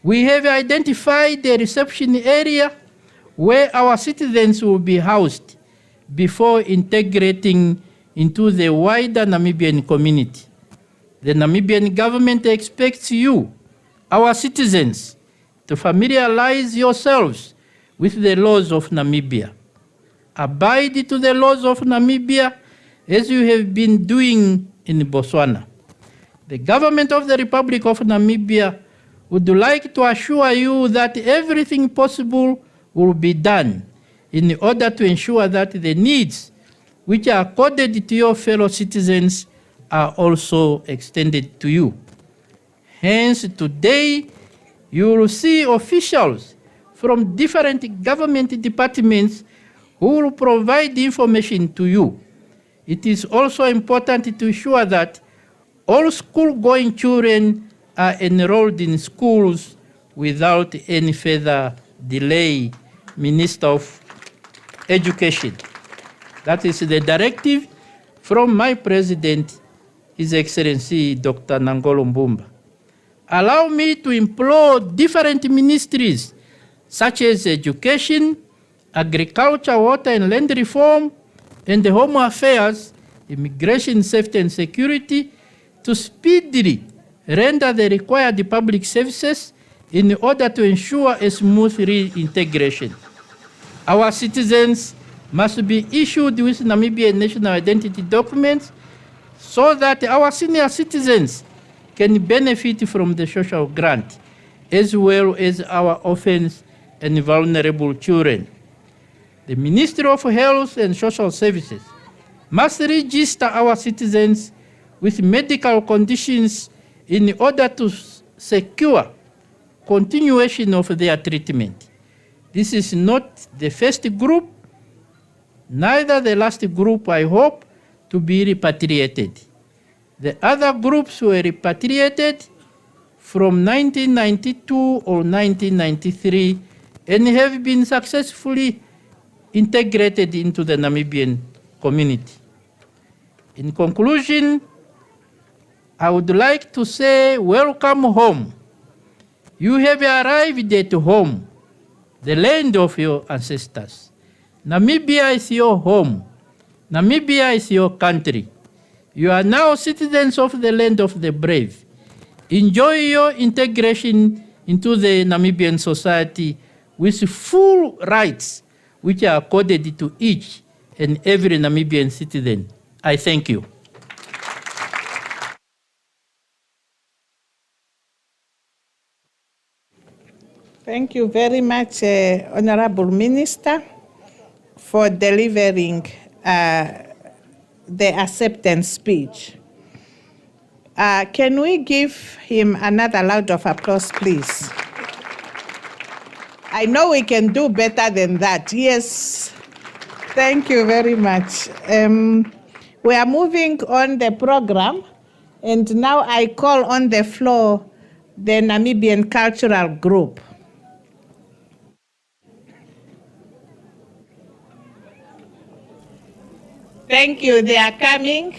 We have identified the reception area where our citizens will be housed before integrating into the wider Namibian community. The Namibian government expects you, our citizens, to familiarize yourselves with the laws of Namibia. Abide to the laws of Namibia as you have been doing in Botswana. The government of the Republic of Namibia would like to assure you that everything possible will be done in order to ensure that the needs which are accorded to your fellow citizens are also extended to you. Hence, today, you will see officials from different government departments who will provide information to you. It is also important to ensure that all school-going children are enrolled in schools without any further delay. Minister of Education. That is the directive from my president, His Excellency Dr. Nangolo Mbumba. Allow me to implore different ministries such as Education, Agriculture, Water and Land Reform, and the Home Affairs, Immigration, Safety and Security to speedily render the required public services in order to ensure a smooth reintegration. Our citizens must be issued with Namibian national identity documents so that our senior citizens can benefit from the social grant, as well as our orphans and vulnerable children. The Ministry of Health and Social Services must register our citizens with medical conditions in order to secure continuation of their treatment. This is not the first group, neither the last group, I hope, to be repatriated. The other groups were repatriated from 1992 or 1993 and have been successfully integrated into the Namibian community. In conclusion, I would like to say welcome home. You have arrived at home, the land of your ancestors. Namibia is your home. Namibia is your country. You are now citizens of the land of the brave. Enjoy your integration into the Namibian society with full rights which are accorded to each and every Namibian citizen. I thank you. Thank you very much, Honorable Minister, for delivering the acceptance speech. Can we give him another round of applause, please? I know we can do better than that. Yes. Thank you very much. We are moving on the program, and now I call on the floor the Namibian Cultural Group. Thank you. They are coming.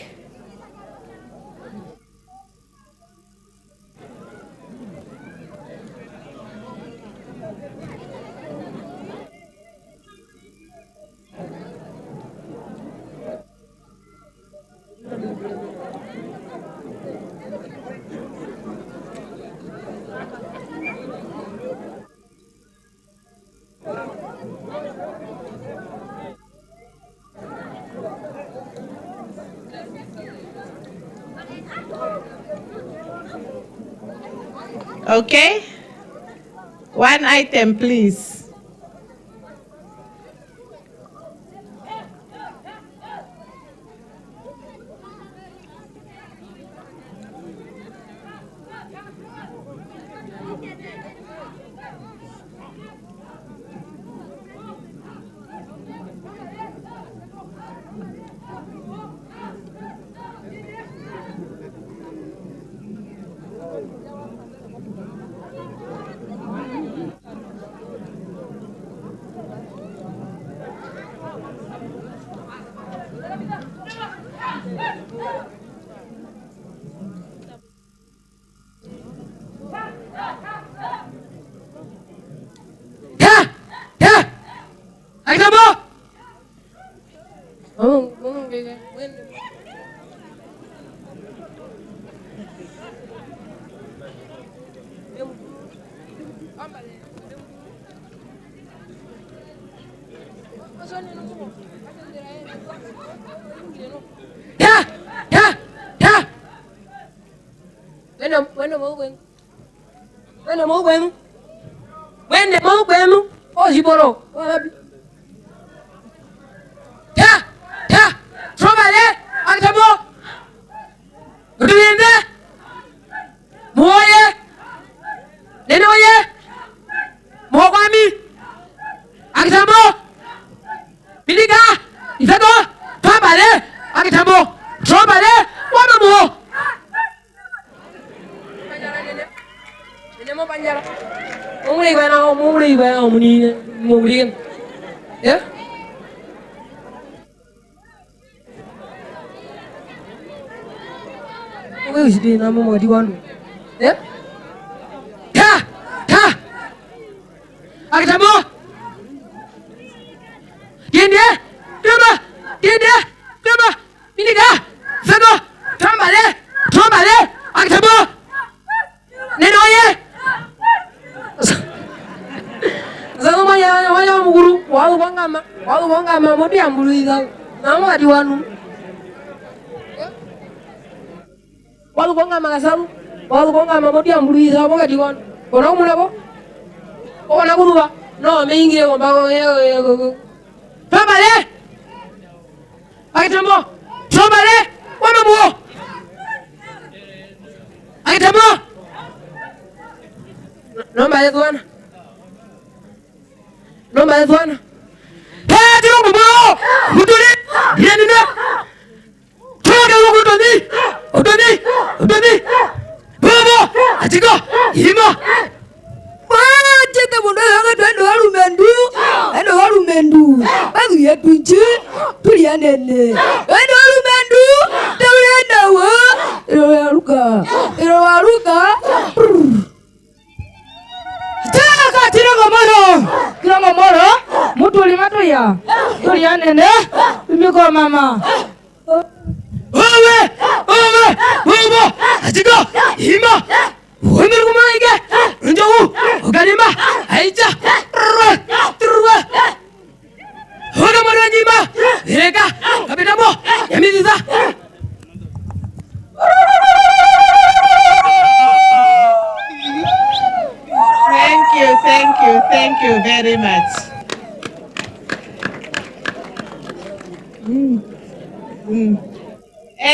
Okay. One item, please. Walubongama modi ambuluiza namo adiwanu walubongama kasalu walubongama modi ambuluiza boga diwan ona munabo ona kuluba no meingie ngomba Tobale Aitambo Tobale wana muo Aitambo Nomba yedwana Nomba yedwana Tiro kumboro Mutuli Yenina Toga Utoni Bobo Atiko Hima Wajenda mundo yanga twendo walumendu Bagu yetunchi Tuli yanene Twendo walumendu Tawulenda wa Iro waluka Tirango moro Mutuli matoya Tuli yanene Miko mama Owe Bobo Atiko Hima Wemir kumaige Njogu Ogalima Aija Truwa Hoga moro nyima Ireka Kapitamo Yamiziza Thank you very much.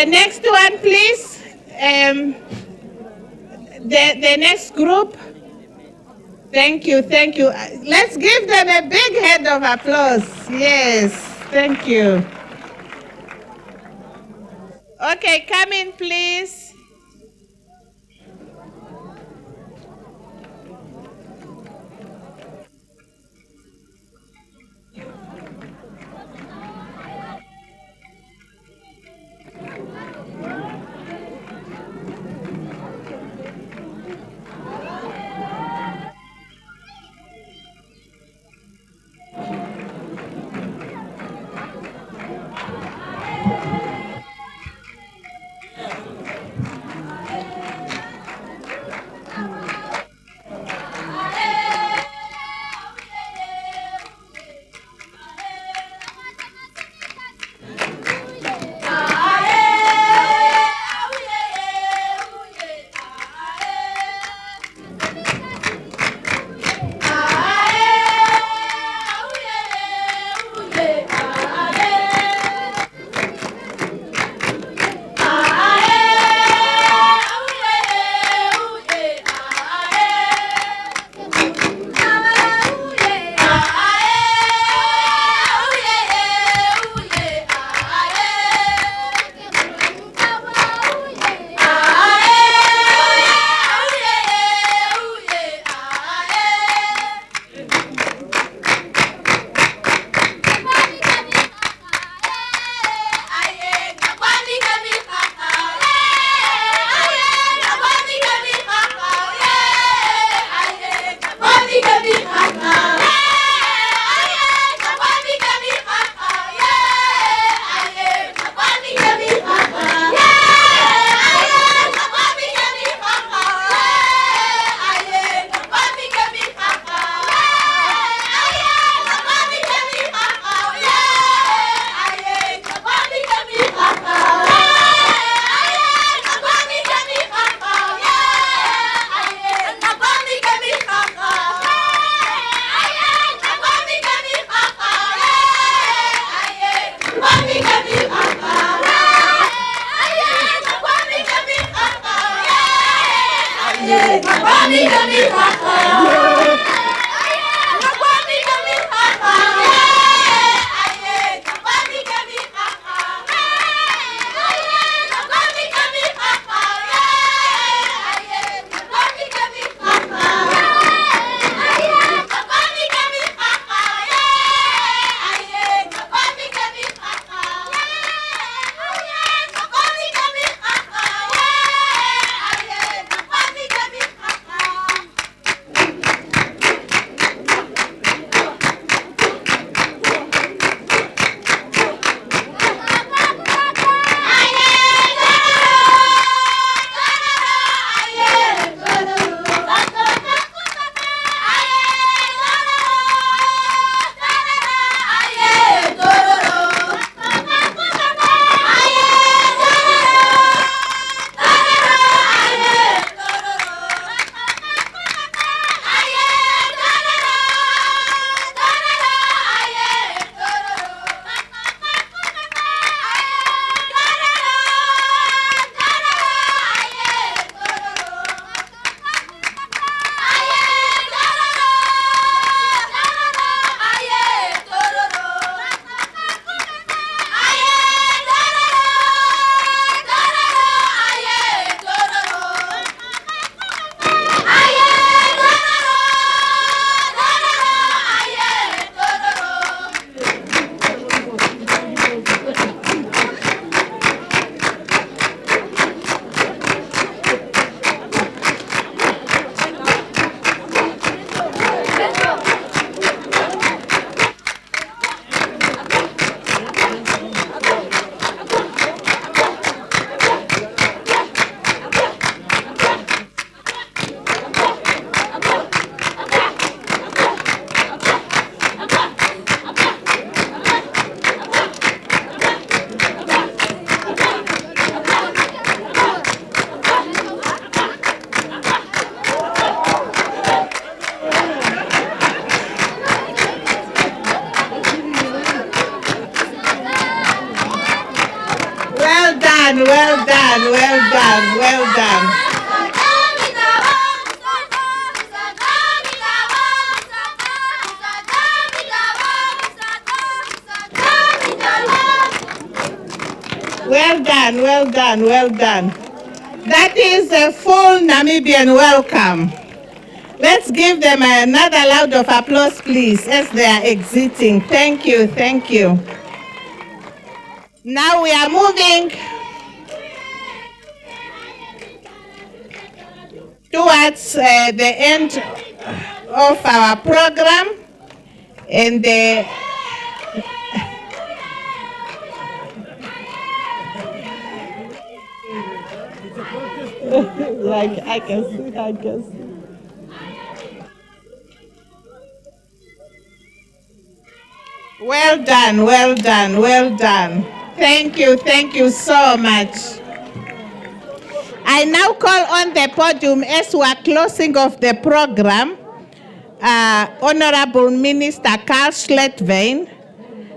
Next one, please. The next group. Thank you. Let's give them a big hand of applause. Yes, thank you. Okay, come in, please. done, well done, well done, well done. Well done, well done, well done. That is a full Namibian welcome. Let's give them another round of applause, please, as they are exiting. Thank you, thank you. Now we are moving towards the end of our program, and like I can see. Well done, well done, well done. Thank you so much. I now call on the podium as we are closing off the program, Honorable Minister Carl Schlettwein,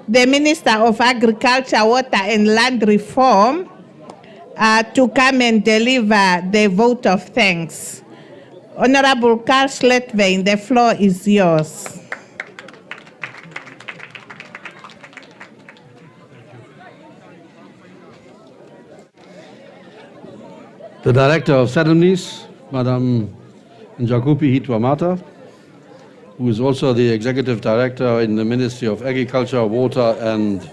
the Minister of Agriculture, Water and Land Reform, to come and deliver the vote of thanks. Honorable Carl Schlettwein, the floor is yours. The Director of Ceremonies, Madam Njakupi Hitwamata, who is also the Executive Director in the Ministry of Agriculture, Water and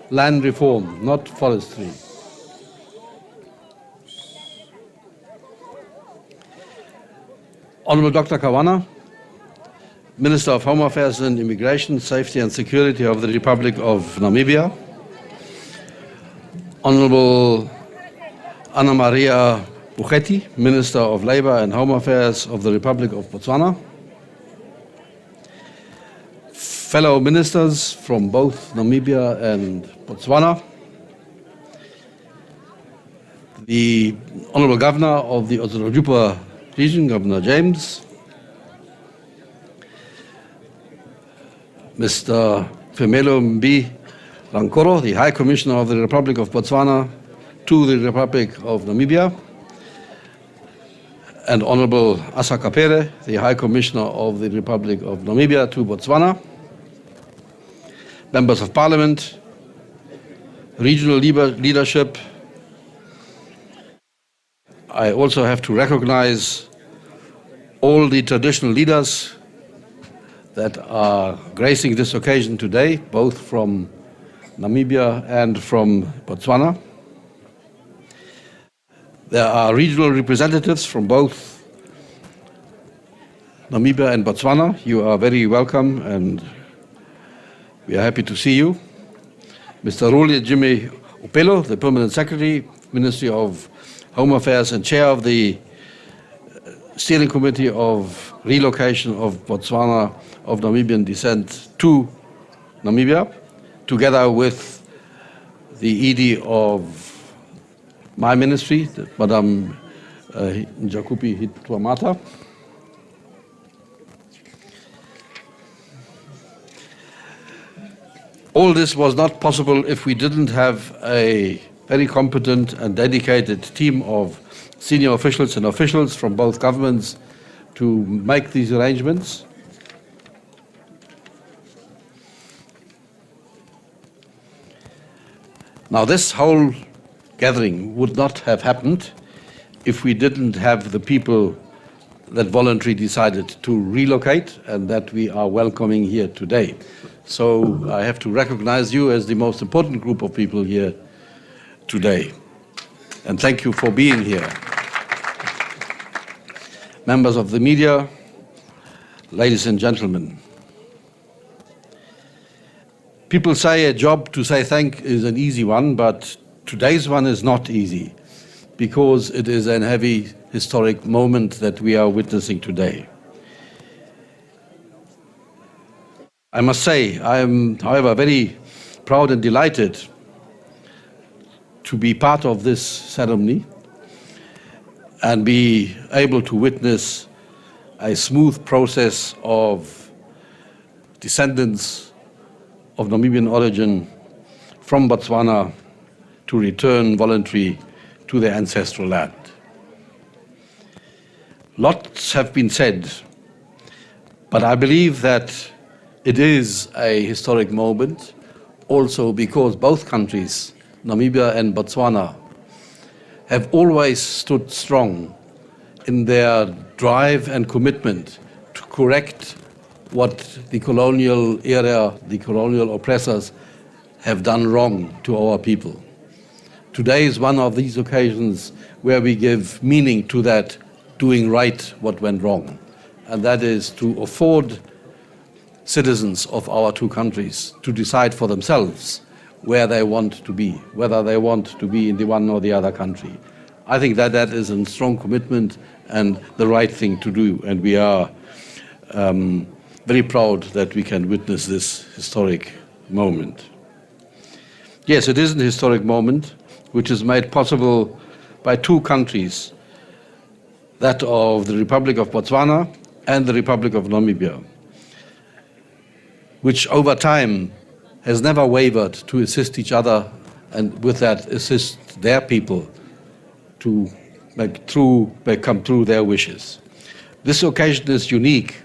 Land Reform, not Forestry. Honorable Dr. Kawana, Minister of Home Affairs and Immigration, Safety and Security of the Republic of Namibia. Honorable Anna Maria Buketi, Minister of Labour and Home Affairs of the Republic of Botswana. Fellow ministers from both Namibia and Botswana. The Honourable Governor of the Otorojupa region, Governor James. Mr. Femelo Mbi Rankoro, the High Commissioner of the Republic of Botswana to the Republic of Namibia, and Honorable Asa Kapere, the High Commissioner of the Republic of Namibia to Botswana, members of Parliament, regional leadership. I also have to recognize all the traditional leaders that are gracing this occasion today, both from Namibia and from Botswana. There are regional representatives from both Namibia and Botswana. You are very welcome and we are happy to see you. Mr. Ruli Jimmy Upelo, the Permanent Secretary, Ministry of Home Affairs and Chair of the Steering Committee of Relocation of Botswana of Namibian descent to Namibia, together with the ED of my ministry, Madam Njakupi Hitwamata. All this was not possible if we didn't have a very competent and dedicated team of senior officials and officials from both governments to make these arrangements. Now, this whole gathering would not have happened if we didn't have the people that voluntarily decided to relocate and that we are welcoming here today. So I have to recognize you as the most important group of people here today. And thank you for being here. Members of the media, ladies and gentlemen. People say a job to say thank is an easy one, but today's one is not easy because it is a heavy historic moment that we are witnessing today. I must say, I am, however, very proud and delighted to be part of this ceremony and be able to witness a smooth process of descendants of Namibian origin from Botswana to return voluntarily to their ancestral land. Lots have been said, but I believe that it is a historic moment also because both countries, Namibia and Botswana, have always stood strong in their drive and commitment to correct what the colonial era, the colonial oppressors have done wrong to our people. Today is one of these occasions where we give meaning to that doing right what went wrong, and that is to afford citizens of our two countries to decide for themselves where they want to be, whether they want to be in the one or the other country. I think that that is a strong commitment and the right thing to do, and we are very proud that we can witness this historic moment. Yes, it is a historic moment which is made possible by two countries, that of the Republic of Botswana and the Republic of Namibia, which over time has never wavered to assist each other and with that assist their people to come through their wishes. This occasion is unique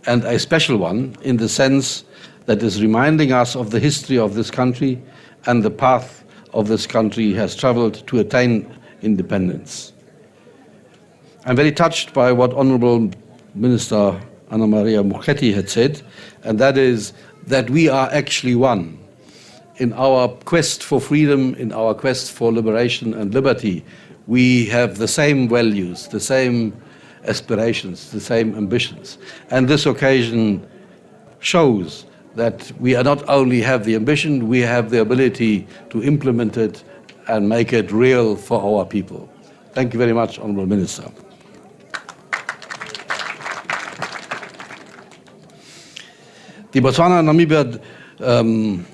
and a special one in the sense that is reminding us of the history of this country and the path of this country has traveled to attain independence. I'm very touched by what Honorable Minister Anna Maria Moeketsi had said, and that is that we are actually one. In our quest for freedom, in our quest for liberation and liberty, we have the same values, the same aspirations, the same ambitions. And this occasion shows that we not only have the ambition, we have the ability to implement it and make it real for our people. Thank you very much, Honourable Minister. The Botswana and Namibia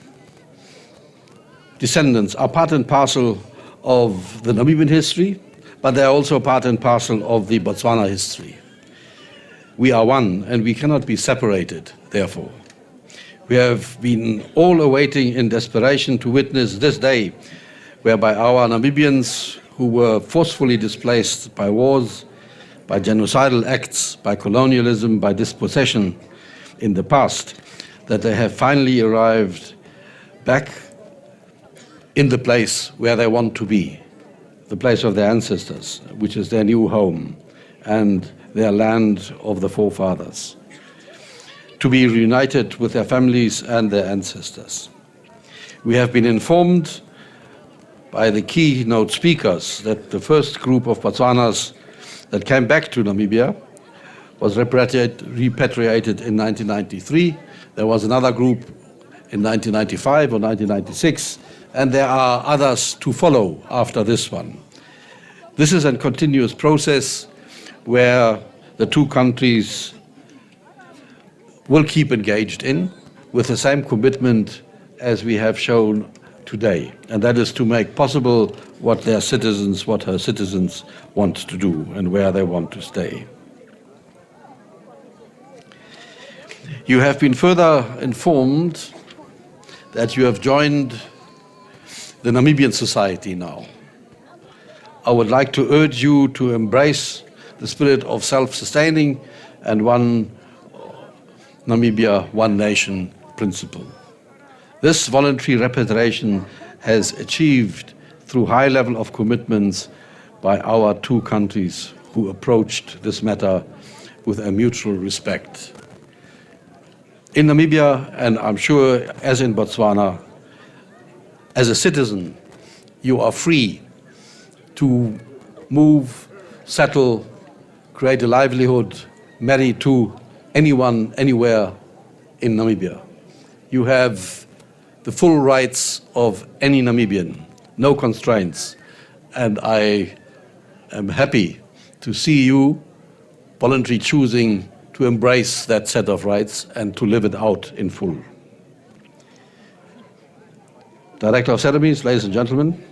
descendants are part and parcel of the Namibian history, but they are also part and parcel of the Botswana history. We are one, and we cannot be separated, therefore. We have been all awaiting in desperation to witness this day, whereby our Namibians who were forcefully displaced by wars, by genocidal acts, by colonialism, by dispossession in the past, that they have finally arrived back in the place where they want to be, the place of their ancestors, which is their new home and their land of the forefathers, to be reunited with their families and their ancestors. We have been informed by the keynote speakers that the first group of Botswanas that came back to Namibia was repatriated in 1993. There was another group in 1995 or 1996, and there are others to follow after this one. This is a continuous process where the two countries will keep engaged in with the same commitment as we have shown today, and that is to make possible what their citizens, what her citizens want to do and where they want to stay. You have been further informed that you have joined the Namibian society now. I would like to urge you to embrace the spirit of self-sustaining and one Namibia, one nation principle. This voluntary repatriation has achieved through high level of commitments by our two countries who approached this matter with a mutual respect. In Namibia, and I'm sure as in Botswana, as a citizen, you are free to move, settle, create a livelihood, marry to anyone, anywhere in Namibia. You have the full rights of any Namibian, no constraints. And I am happy to see you voluntarily choosing to embrace that set of rights and to live it out in full. Director of Ceremonies, ladies and gentlemen,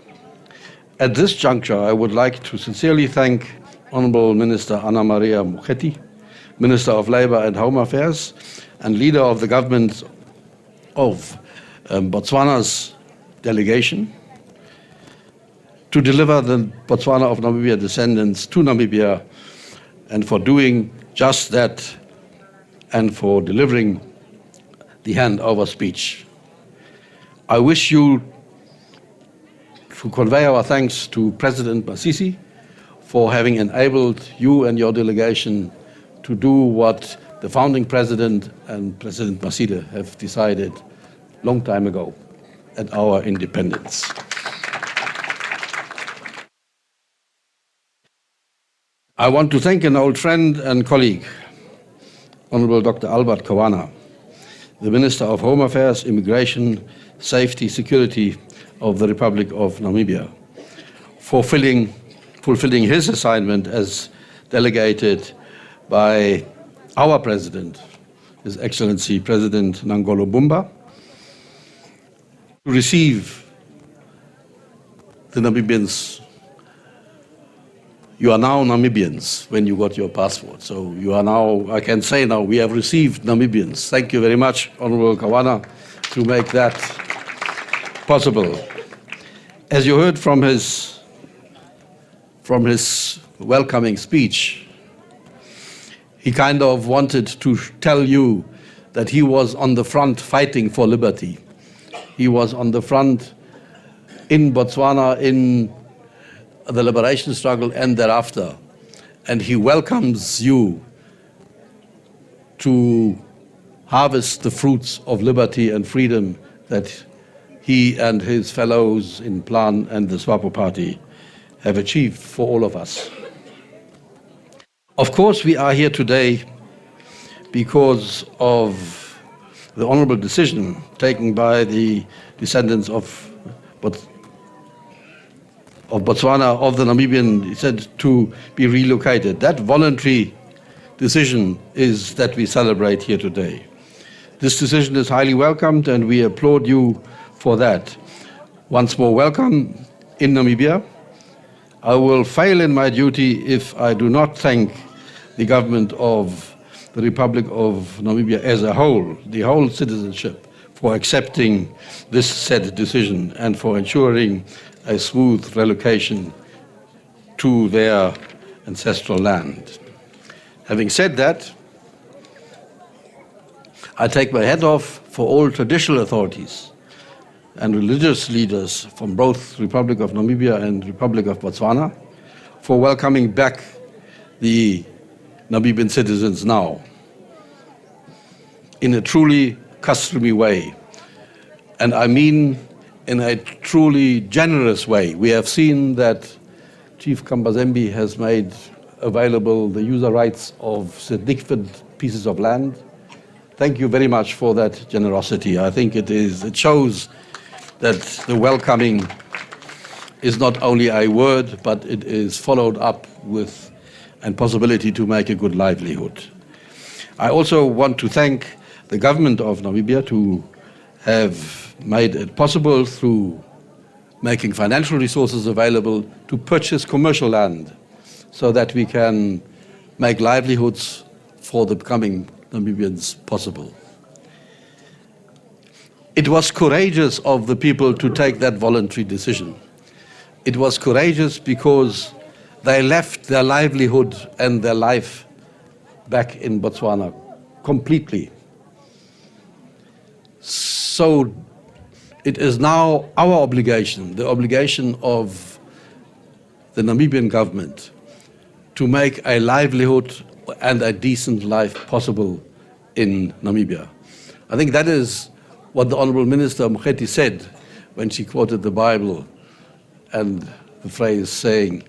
at this juncture, I would like to sincerely thank Honourable Minister Anna Maria Moeketsi, Minister of Labour and Home Affairs, and leader of the government of Botswana's delegation, to deliver the Batswana of Namibia descendants to Namibia, and for doing just that, and for delivering the handover speech. I wish you to convey our thanks to President Masisi for having enabled you and your delegation to do what the founding president and President Masida have decided long time ago at our independence. I want to thank an old friend and colleague, Honorable Dr. Albert Kawana, the Minister of Home Affairs, Immigration, Safety, Security of the Republic of Namibia, for fulfilling his assignment as delegated by our President, His Excellency President Nangolo Bumba, to receive the Namibians. You are now Namibians when you got your passport. So you are now, I can say now, we have received Namibians. Thank you very much, Honorable Kawana, to make that possible. As you heard from his welcoming speech, he kind of wanted to tell you that he was on the front fighting for liberty. He was on the front in Botswana, in the liberation struggle and thereafter. And he welcomes you to harvest the fruits of liberty and freedom that he and his fellows in Plan and the SWAPO party have achieved for all of us. Of course, we are here today because of the honorable decision taken by the descendants of Batswana, of the Namibian descent, to be relocated. That voluntary decision is that we celebrate here today. This decision is highly welcomed and we applaud you for that. Once more, welcome in Namibia. I will fail in my duty if I do not thank the government of the Republic of Namibia as a whole, the whole citizenship, for accepting this said decision and for ensuring a smooth relocation to their ancestral land. Having said that, I take my hat off for all traditional authorities and religious leaders from both Republic of Namibia and Republic of Botswana for welcoming back the Namibian citizens now in a truly customary way. And I mean in a truly generous way. We have seen that Chief Kambazembe has made available the user rights of significant pieces of land. Thank you very much for that generosity. I think it shows that the welcoming is not only a word, but it is followed up with a possibility to make a good livelihood. I also want to thank the government of Namibia to have made it possible through making financial resources available to purchase commercial land so that we can make livelihoods for the coming Namibians possible. It was courageous of the people to take that voluntary decision. It was courageous because they left their livelihood and their life back in Botswana completely. So it is now our obligation, the obligation of the Namibian government, to make a livelihood and a decent life possible in Namibia. I think that is what the Honorable Minister Mokgeti said when she quoted the Bible and the phrase saying,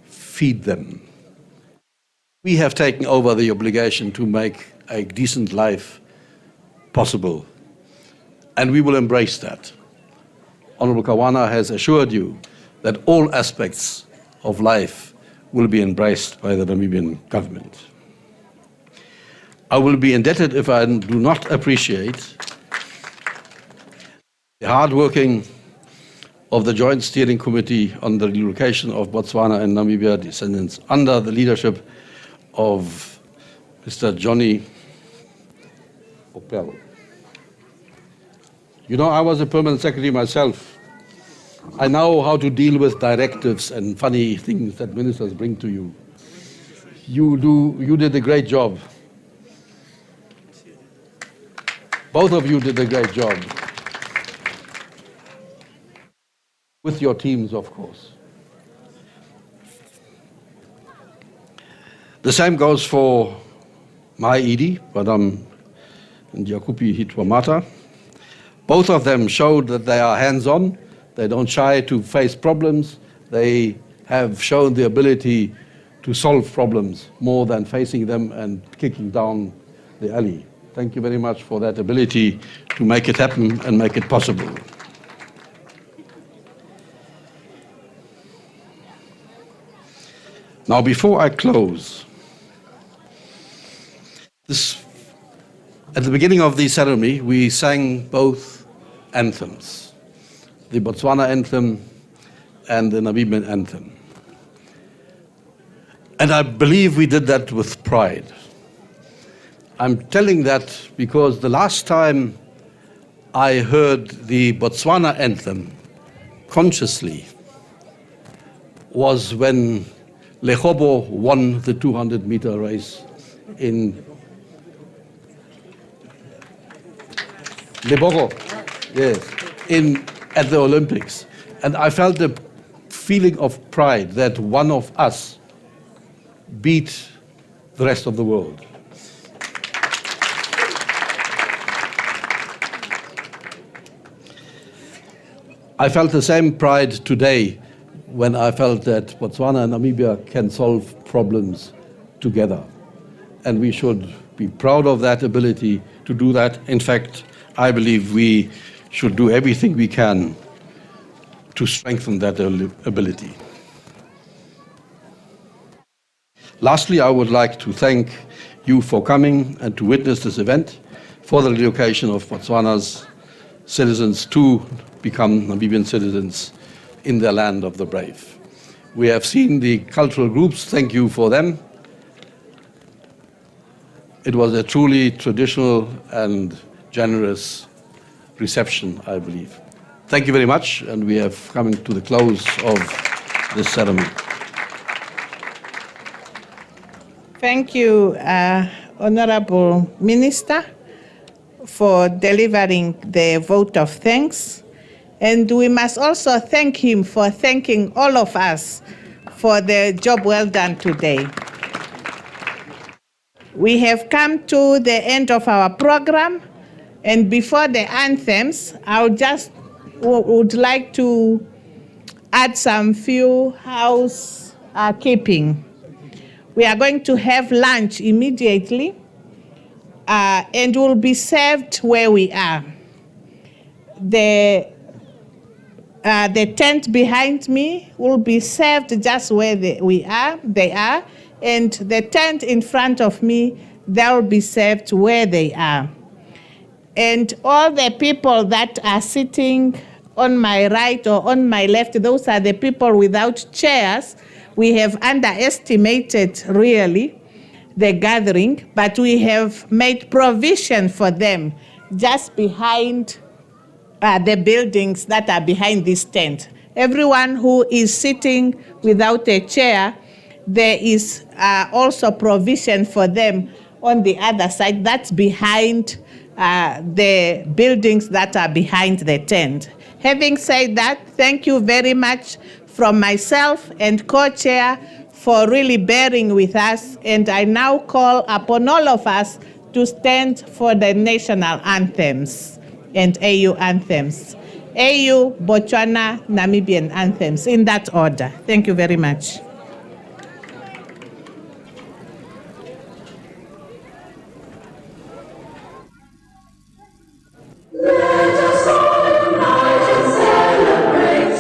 feed them. We have taken over the obligation to make a decent life possible, and we will embrace that. Honorable Kawana has assured you that all aspects of life will be embraced by the Namibian government. I will be indebted if I do not appreciate the hard working of the Joint Steering Committee on the relocation of Botswana and Namibia descendants under the leadership of Mr. Johnny Opel. You know, I was a permanent secretary myself I know how to deal with directives and funny things that ministers bring to you. You did a great job. Both of you did a great job. With your teams, of course. The same goes for my ED, Madam Njakupi Hitwamata. Both of them showed that they are hands-on. They don't shy to face problems. They have shown the ability to solve problems more than facing them and kicking down the alley. Thank you very much for that ability to make it happen and make it possible. Now, before I close, at the beginning of the ceremony, we sang both anthems, the Botswana anthem and the Namibian anthem. And I believe we did that with pride. I'm telling that because the last time I heard the Botswana anthem consciously was when Lekgobo won the 200-meter race in Leboko, yes, at the Olympics. And I felt a feeling of pride that one of us beat the rest of the world. I felt the same pride today when I felt that Botswana and Namibia can solve problems together. And we should be proud of that ability to do that. In fact, I believe we should do everything we can to strengthen that ability. Lastly, I would like to thank you for coming and to witness this event for the relocation of Botswana's citizens to become Namibian citizens in the land of the brave. We have seen the cultural groups. Thank you for them. It was a truly traditional and generous reception, I believe. Thank you very much, and we have come to the close of this ceremony. Thank you, Honorable Minister, for delivering the vote of thanks. And we must also thank him for thanking all of us for the job well done today. We have come to the end of our program, and before the anthems, I would like to add some few housekeeping. We are going to have lunch immediately, and will be served where we are. The tent behind me will be served just where they are, and the tent in front of me, they will be served where they are. And all the people that are sitting on my right or on my left, those are the people without chairs. We have underestimated really the gathering, but we have made provision for them just behind the buildings that are behind this tent. Everyone who is sitting without a chair, there is also provision for them on the other side. That's behind the buildings that are behind the tent. Having said that, thank you very much from myself and co-chair for really bearing with us. And I now call upon all of us to stand for the national anthems and AU anthems. AU, Botswana, Namibian anthems, in that order. Thank you very much.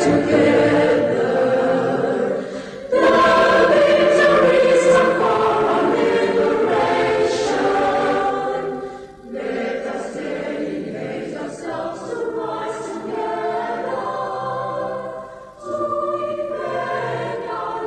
Together to defend our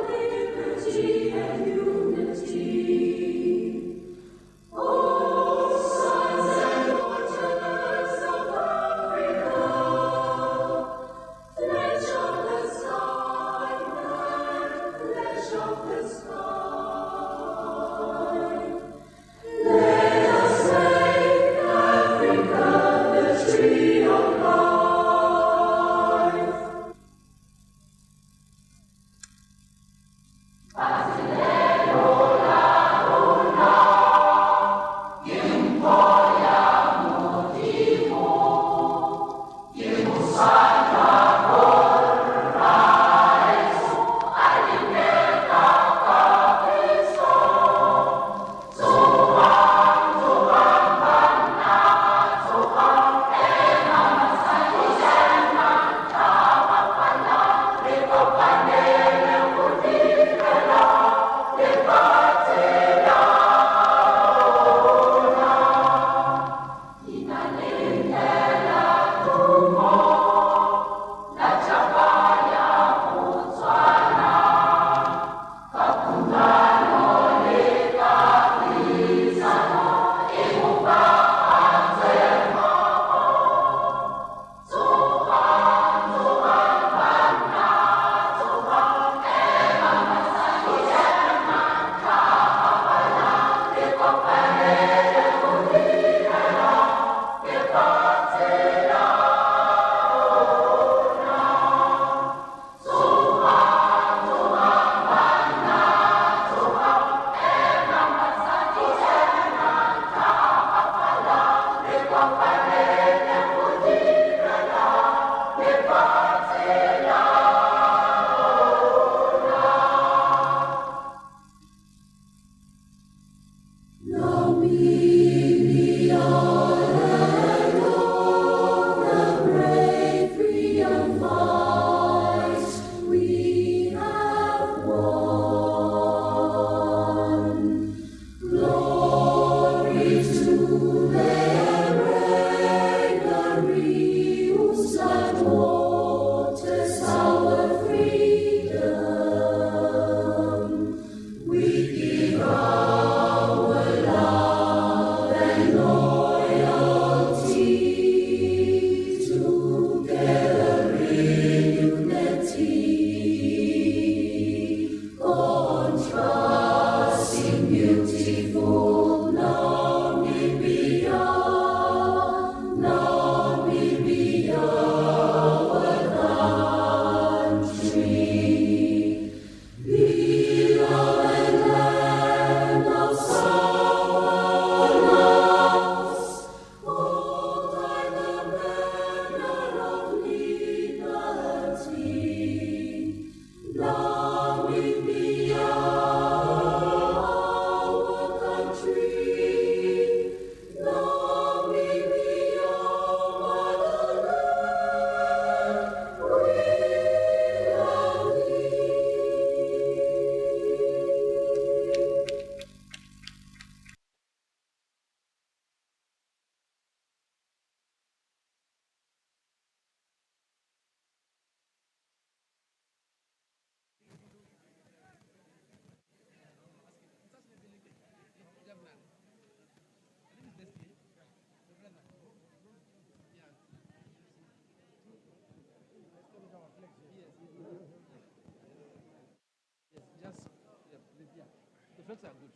flags are good.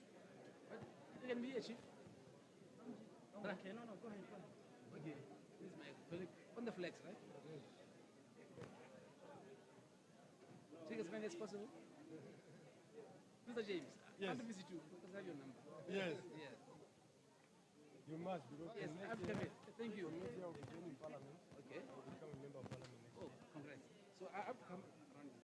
But you can be a chief. Okay, no, go ahead. Okay, this is my colleague on the flags, right? Take as many as possible. Mr. James, I want to visit you because I have your number. Yes. Yes. You must, because Yes, next I'm year, coming. Thank you. next year I'll be joining Parliament. Okay. I'll become a member of Parliament next year. Oh, congrats. So I have to come